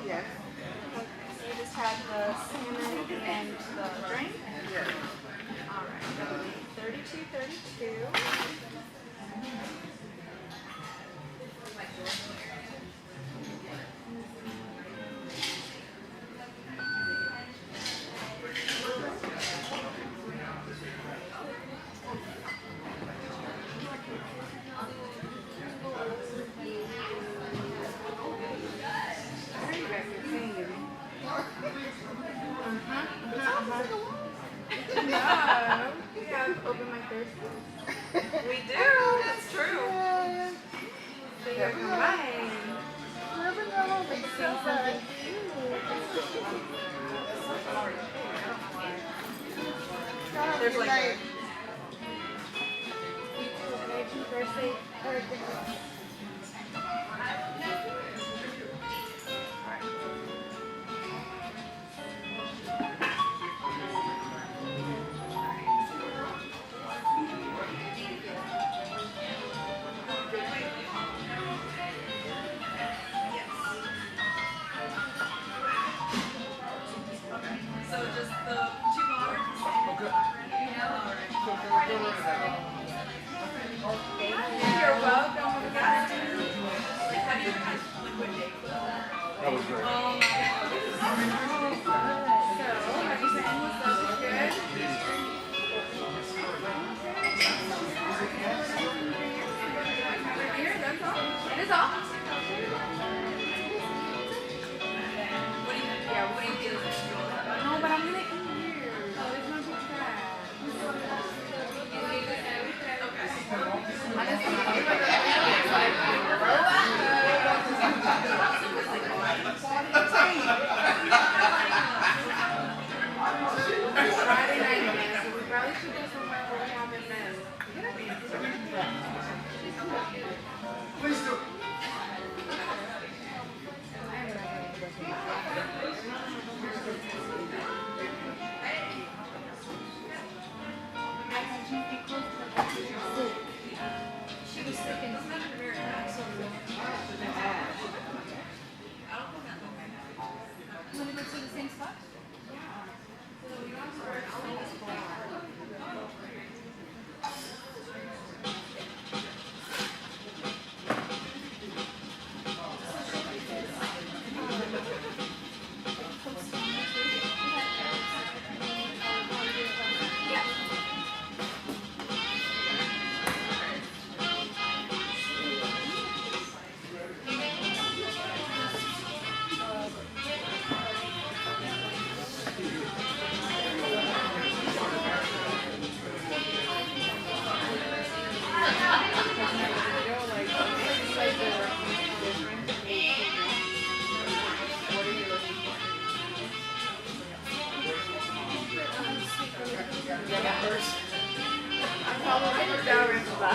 Yes. So you just had the salmon and the drink? Yeah. All right. 32.32. No, we have open mic Thursday. We do. That's true. So you're combined. Like sing something There's like a Thursday. So just the two waters. You're welcome, guys. Have you ever had liquid day? That was great. Oh my God. So, have you seen this stuff is good? Here, that's all. It is all. What do you do? No, but I'm gonna eat here. So there's no big trash. I just need to do Friday night, man, so we probably should go somewhere where we haven't been. Please do. No,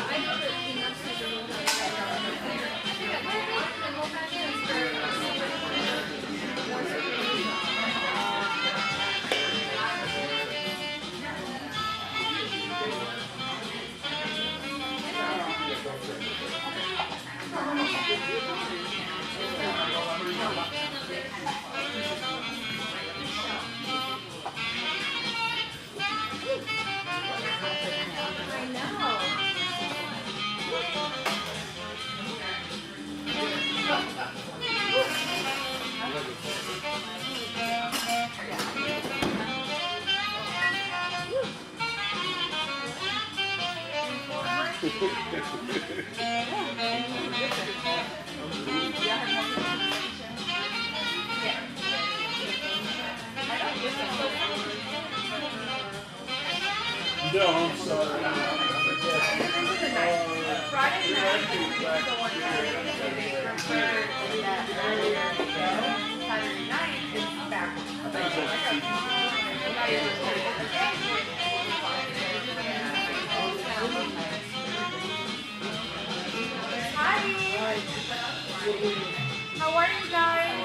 I'm sorry. Friday night is the one that they preferred that earlier to go. Saturday night is back. Hi. How are you guys?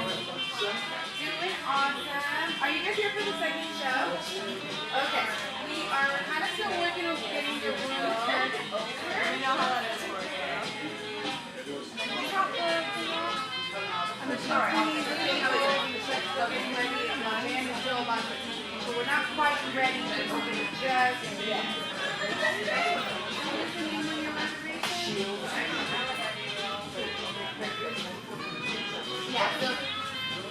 Doing awesome. Are you guys here for the second show? Okay. We are kind of still working on getting the room turned over. You know how that is for you. So we're not quite ready to open it just yet. Yeah, so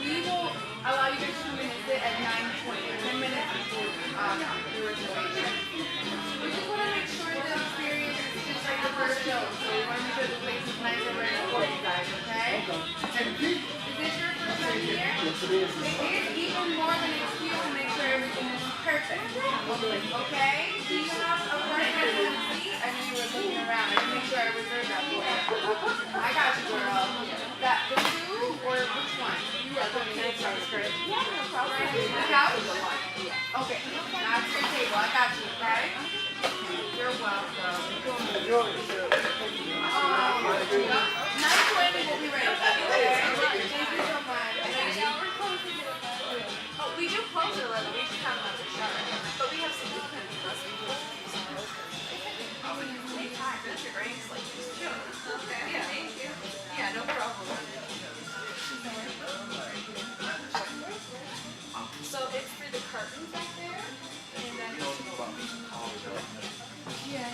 we will allow you guys to come in and sit at 9:20, 10 minutes before the reservation. We just want to make sure the experience is just like the first show. So we want to make sure the place is nice and ready for you guys, okay? Is this your first time here? It is even more of an excuse to make sure everything is perfect. Okay? Do you have a right seat? I know you were looking around. I can make sure I reserve that for you. I got you, girl. That the two or which one? You are going to get straight. Yeah, no problem. The couch? Okay. That's the table. I got you, okay? You're welcome. 9:20 will be ready. Okay? Thank you so much. Oh, we do close at 11. We just have another show. But we have some good us. Take time. That's your brain like sure. Okay. Yeah, thank you. Yeah, no problem. So it's for the curtains back there, and then yeah.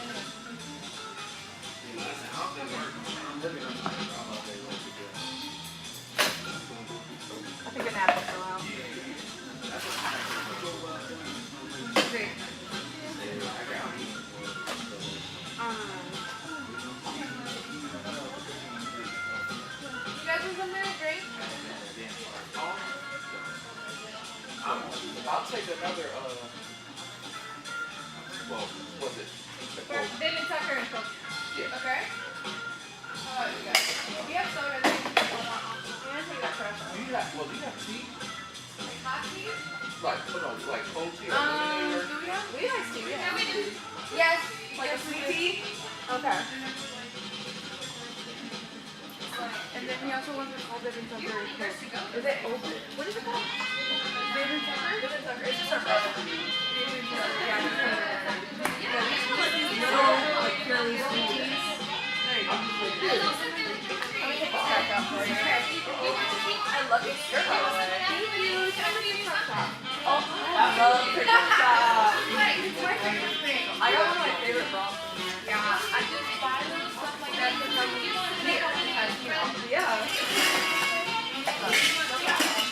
I think an app will allow. Great. You guys want something to drink? I'll take another, well, what's it? David Tucker and Coke. Yeah. Okay? You guys? We have soda. I'm gonna take that trash out. Do you have tea? Hot tea? Like, hold on, like cold tea or Do lemonade we have? We have tea. Yeah, we do. Yes. Like a sweet tea? Okay. And then he also wants an old David Tucker. Is it open? What is it called? David Tucker? David Tucker. It's just our brother. David Tucker. Yeah. These little, like, purely sweet teas. There you go. Let me take this back out for you. I love your shirt. Thank you. Can I have a TikTok shop? Oh, I love TikTok shop. It's my favorite thing. I got one of my favorite bras from there. Yeah, I just buy those stuff like that to come here because, you know. Yeah.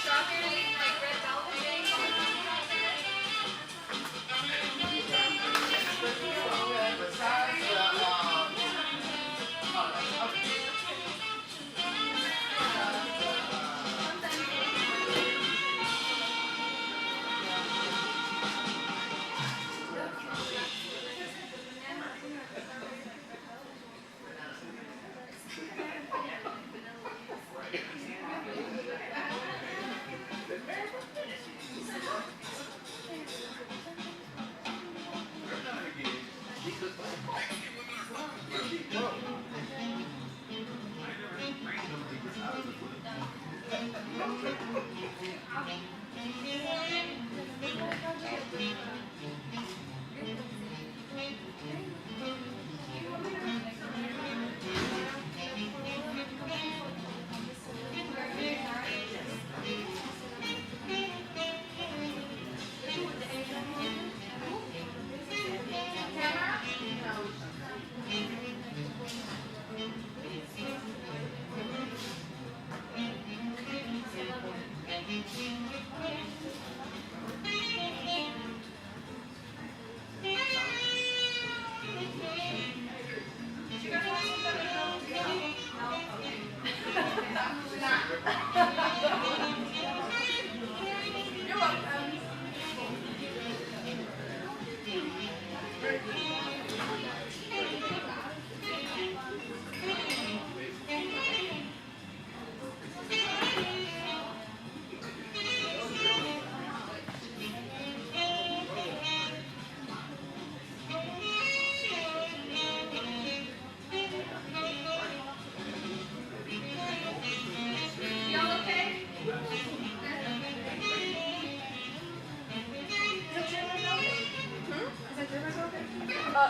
Strawberry, like red velvet thing. You're welcome. Y'all okay?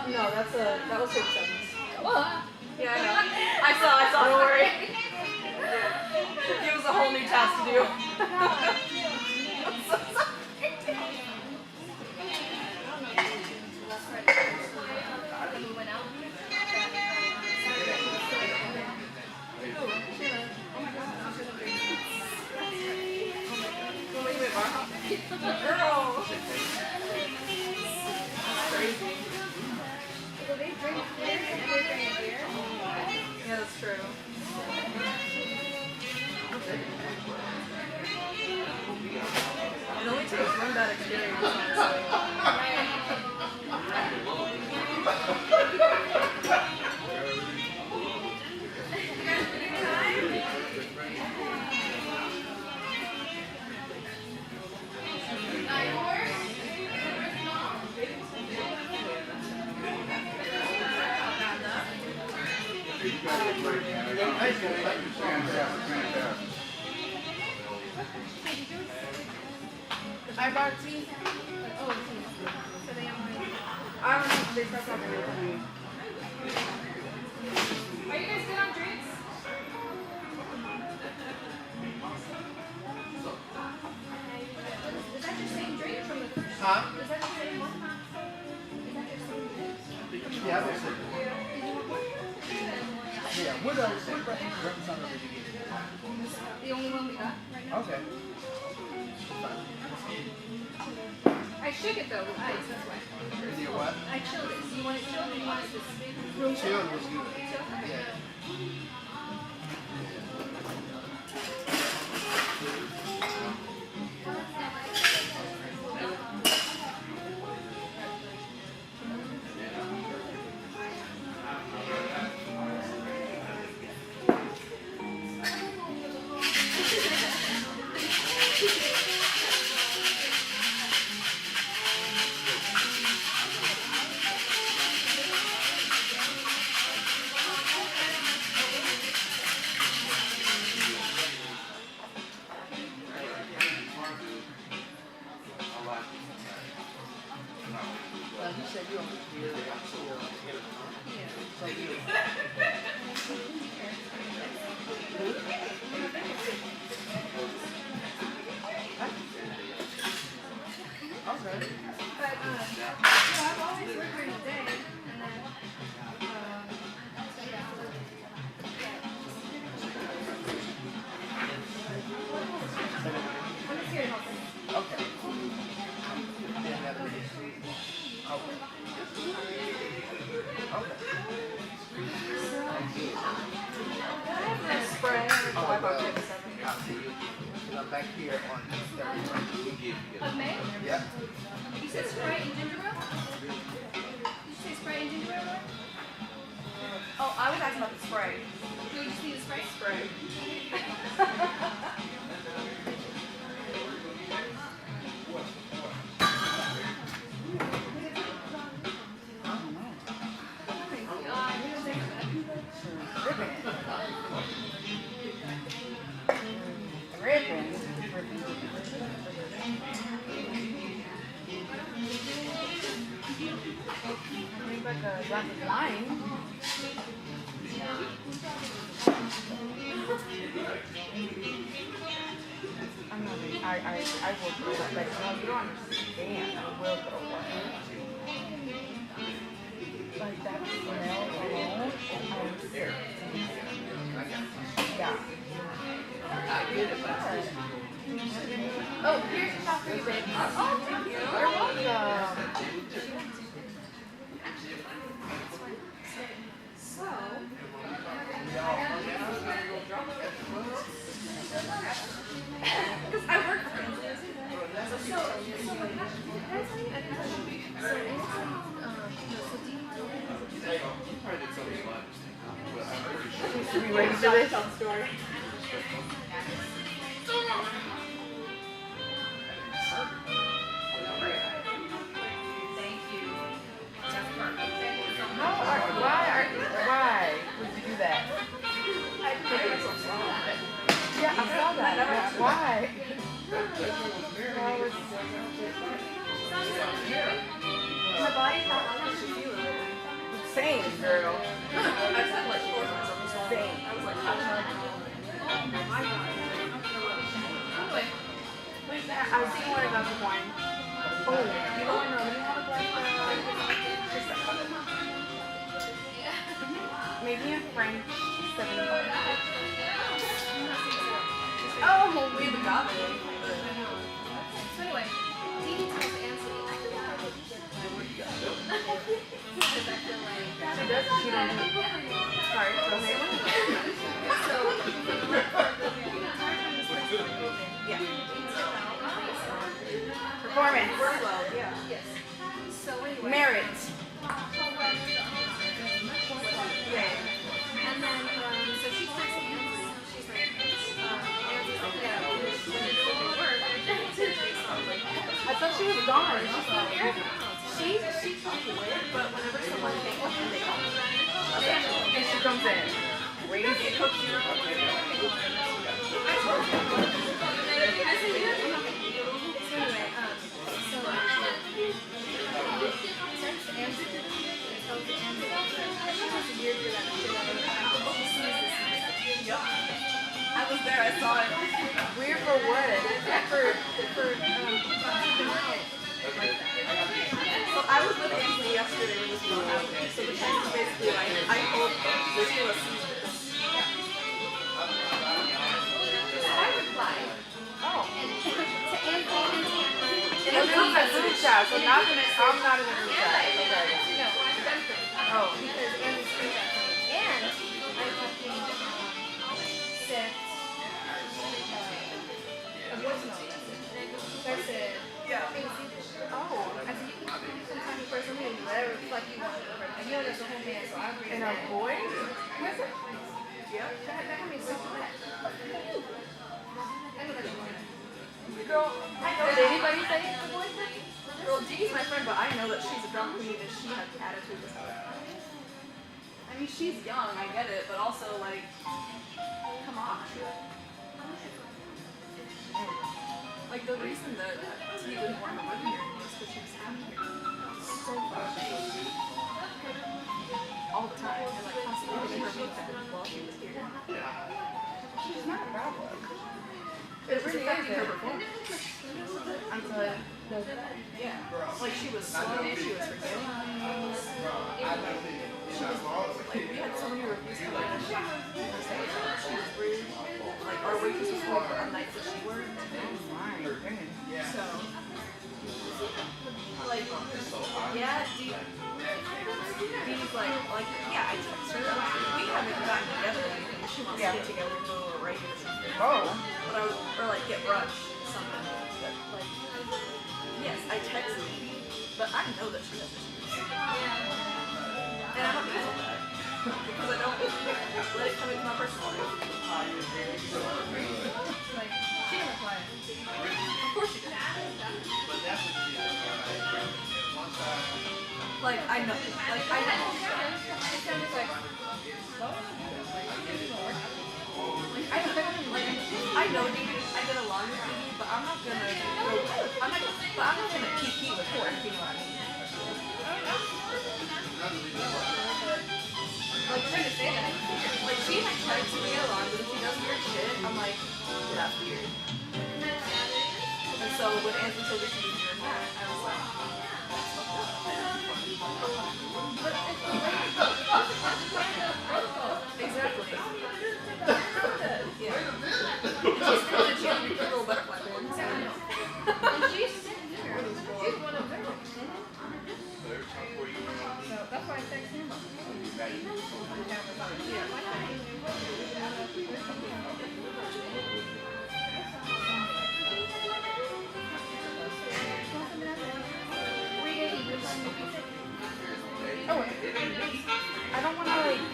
No, that was 6 seconds. Yeah, I know. I saw, don't worry. It was a whole new task to do. I'm so sorry. Girl. Crazy. Yeah, that's true. It only takes one bad experience, honestly. I brought tea. Oh, tea. So they I don't know if they press on everything. Are you guys good on drinks? Is that your same drink from the first? Huh? Is that your same one? Is that your same drink? Yeah, that's it. Yeah, what representative did you get? The only one we got right now. Okay. I shook it though with ice, that's why. You did what? I chilled it. So you want it chilled or you want it just room Chilled was good. chilled? Yeah. Well, you said you were here. So you. Okay. But so I've always worked during the day, and then so yeah. I'm just here to help them. Okay. Then that'll be. Okay. Okay. Spray. Oh, I'll see you. I'm back here on the 31st. Of May? Yep. You said Sprite and ginger ale? Did you say Sprite and ginger ale? Oh, I was asking about the spray. You just need a Sprite? Spray. Drink like a glass of wine. I'm not really, I will throw up. Like, no, you don't understand. I will throw up. Like that smell alone, I'm sick. Yeah. Oh, here's your shot for you, babe. Oh, thank you. You're welcome. Because I work for him. Are you ready for this? Why would you do that? Yeah, I saw that. Why? My body's not how she feels. Same, girl. I said like 4 months on this whole Same. I was like, oh my god. Anyway, I was thinking what about the wine. Oh, you don't know. Let me have a glass of maybe a French 75. oh, we have agave. So anyway, Dee Dee tells Anthony I feel like She does. She don't do it. Sorry, go ahead. so Yeah. performance. Performance. Well, yeah. Yes. So anyway. Merit. Okay. And then, so she's texting Anthony. She's like, Anthony's like, yeah, when you're doing work, I thought she was gone. She's still here? she comes with, but whenever someone takes them, they come. And she comes in. Crazy. I told you. I said, you're so anyway, so text Anthony. Tells Anthony. She has a year for that shit out of the back. She sees this. I was there, I saw it. Weird for what? So I was with Anthony yesterday when this was happening. So the text is basically like, I hope Sheila sees this. So I replied. Oh. To Anthony. In a group chat, so not in I'm not in a group chat. Okay. No, Jennifer. Oh. Because Anthony screwed that to me. And I fucking sent a voice note message. I said, yeah. Oh, I said, you can sometime you personal meeting, whatever the fuck you want. I know that's a whole man, so I agree. In a voice? Yeah. That can mean something like that. I know that you want it. Girl, did anybody say it? Girl, Dee's my friend, but I know that she's a drunk queen and she has attitude. I mean, she's young, I get it, but also, like, come on. Like, the reason that T didn't want to live here was because she was happy here. So frustrating. All the time. And, like, constantly giving her feedback while she was here. She's not a problem. It really affected her performance. I'm sorry. Yeah. Like, she was slow, she was forgetting things. She was, like, we had so many reviews come in and she was rude. Like, our waitress was rude on nights that she worked. So, like, yeah, Dee's like, yeah, I text her. We haven't gotten together or anything. She wants to get together and go to a rave or something. Oh. But I was, or like get brunch or something. But like, yes, I texted her, but I know that she has issues. And I'm okay with that. Because I don't let it come into my personal life. Like, she didn't reply. Of course she did. Like, I know. Like, I know. It's kind of like, I know get along with you, but I'm not gonna keep with her, if you know what I mean. Like, we're gonna say that. Like, she like tries to get along, but if she does weird shit, I'm like, that's weird. And so when Anthony told me she was doing that, I was like, that's fucked up. Exactly. Yeah. And she's a little butterfly band. So. And she's one of them. So that's why I text him. Oh, I don't want to like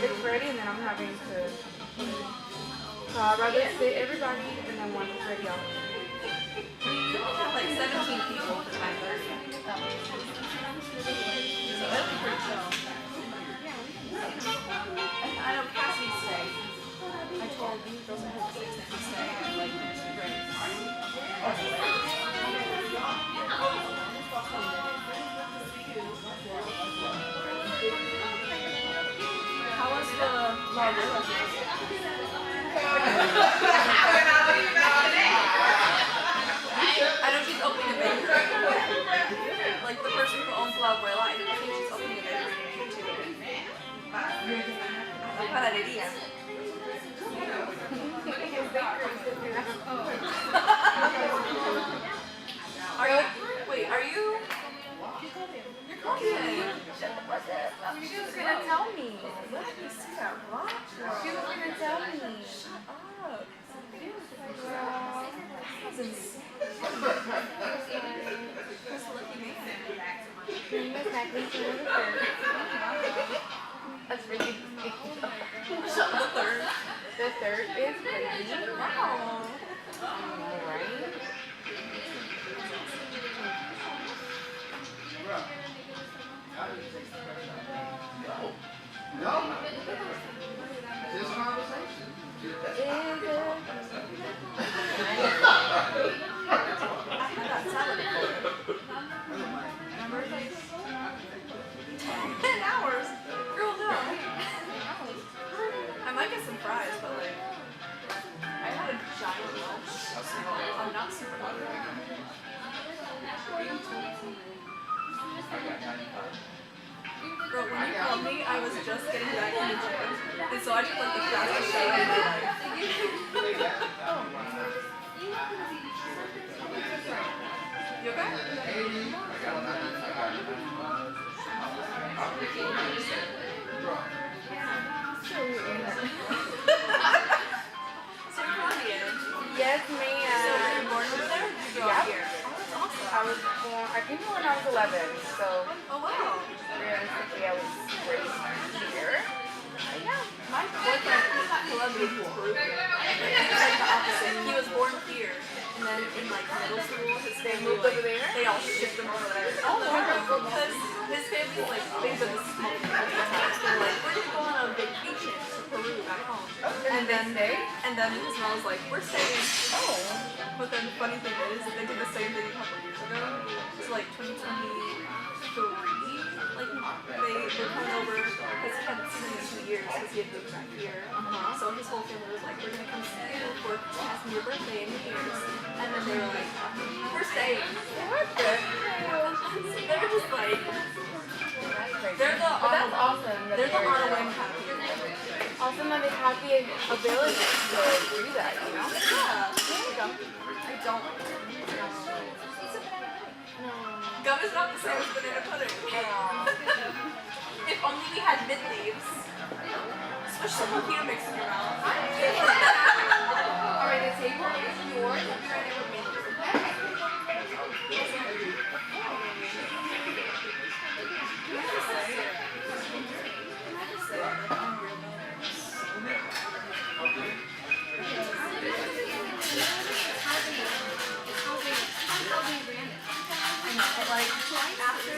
get ready and then I'm having to. So I'd rather sit everybody and then once it's ready, I'll. We have like 17 people for 9:30. So that'll be pretty chill. I know Cassidy stay. I told you girls I had 6 to stay. Like, how was the Margarita? I know she's opening a bakery. Like the person who owns La Abuela, I think she's opening a bakery too. La panadería. Are you? Wait, are you? You're cousin. She was gonna tell me. Let me see that rock. She was gonna tell me. Shut up. That was insane. That's lucky man. That's really Shut the third. the third is crazy. Wow. Alright. No. This conversation. I had that salad before. Remember? Like 10 hours. Girl, no. I might get some fries, but like, I had a giant lunch. I'm not super hungry. Girl, when you called me, I was just getting back from the gym. And so I took like the fastest shower of my life. You okay? So you're Colombian. Yes, So ma'am. were you born over there? Or did you grow up Yep. here? Oh, that's awesome. I was born, I came here when I was 11, so Oh, wow. realistically I was raised here. But yeah. My boyfriend is Colombian, he's Peruvian. He's like the opposite. He was born here, and then in like middle school, his family moved over there? They all shipped him over there. Oh, wow. Because his family like they've been smoking for the house. They're like, we're gonna go on a vacation to Peru back home. And then his mom was like, we're staying. Oh. But then the funny thing is, they did the same thing a couple years ago. It's like 2023. Like they were coming over because he hadn't seen him in 2 years because he had moved back here. So his whole family was like, we're gonna come see you for your birthday and New Year's. And then they were like, we're staying. What the hell? They're just like, they're the That's awesome. that They're the they're- ROM kind of people. Awesome that they have the ability to do that, you know? Yeah. I don't. Gum is not the same as banana pudding. If only we had mint leaves. Swish some mojito mix in your mouth. Alright, the table is yours. I'll be right there with mint. Like, after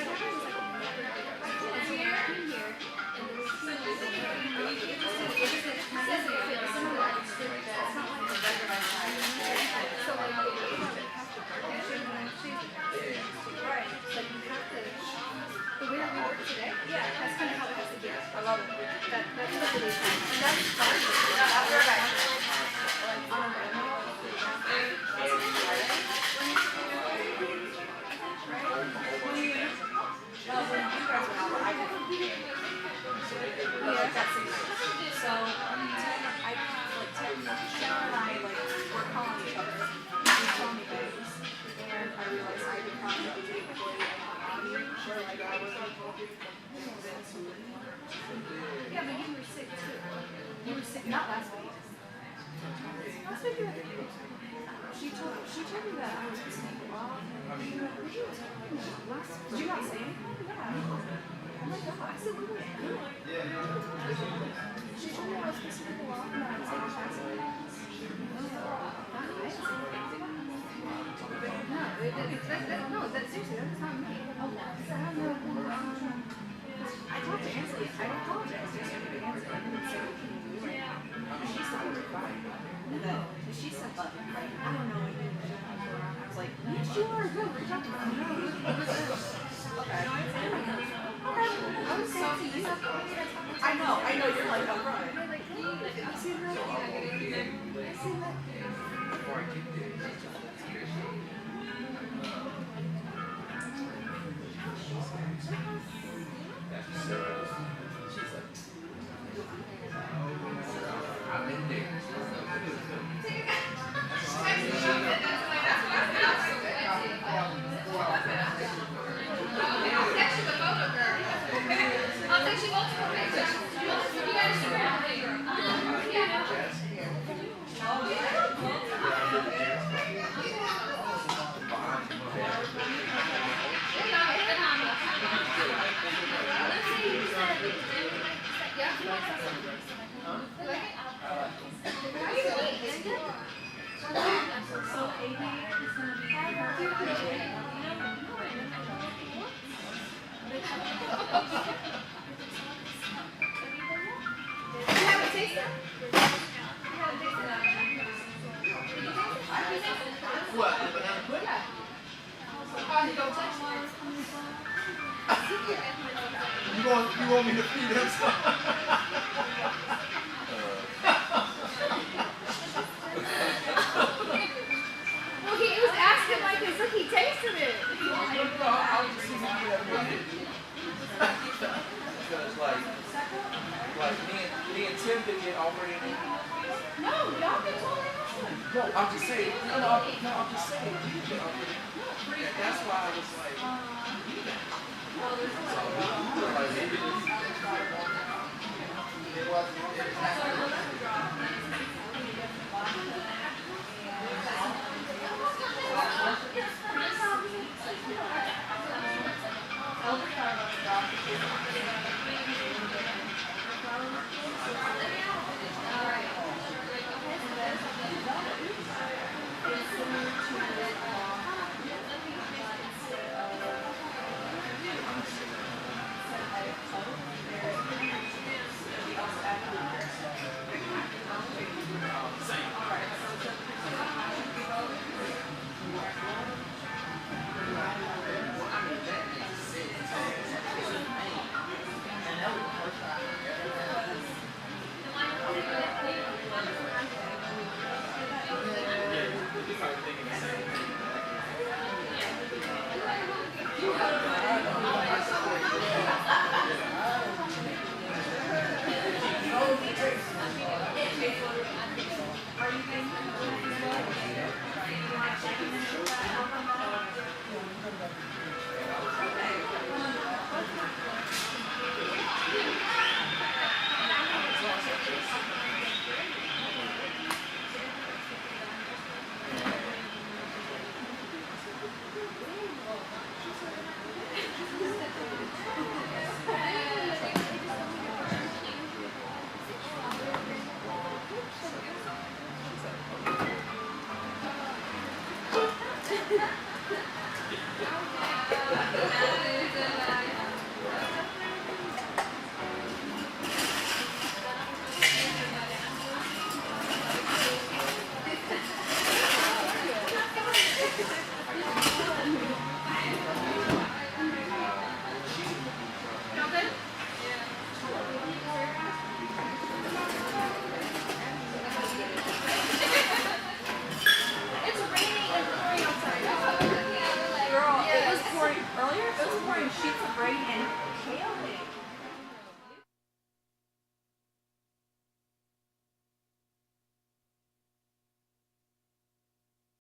She told me that I was pissing you off. Did you not say anything? Yeah. Oh my god. I said, what was good? She told me I was pissing you off and I was like, passing. No, that's seriously, that's not me. Oh, I talked to Ansley. I apologized yesterday to Ansley. I didn't say what can you do right now. And she said, we're fine. And then she said, like, I don't know what you're doing. I was like, yes, you are. Good. We're talking about it. Okay. I was so I know. You're like, I'm right. Before I get there, I'm in there. I'll take you multiple pictures. You guys should grab it. You want me to feed him stuff? Well, he was asking like as if he tasted it. Because like me and Tim didn't get offered any. No, y'all can tell him. No, I'm just saying. I'm just saying. And that's why I was like. Earlier, it was pouring sheets of rain and hail.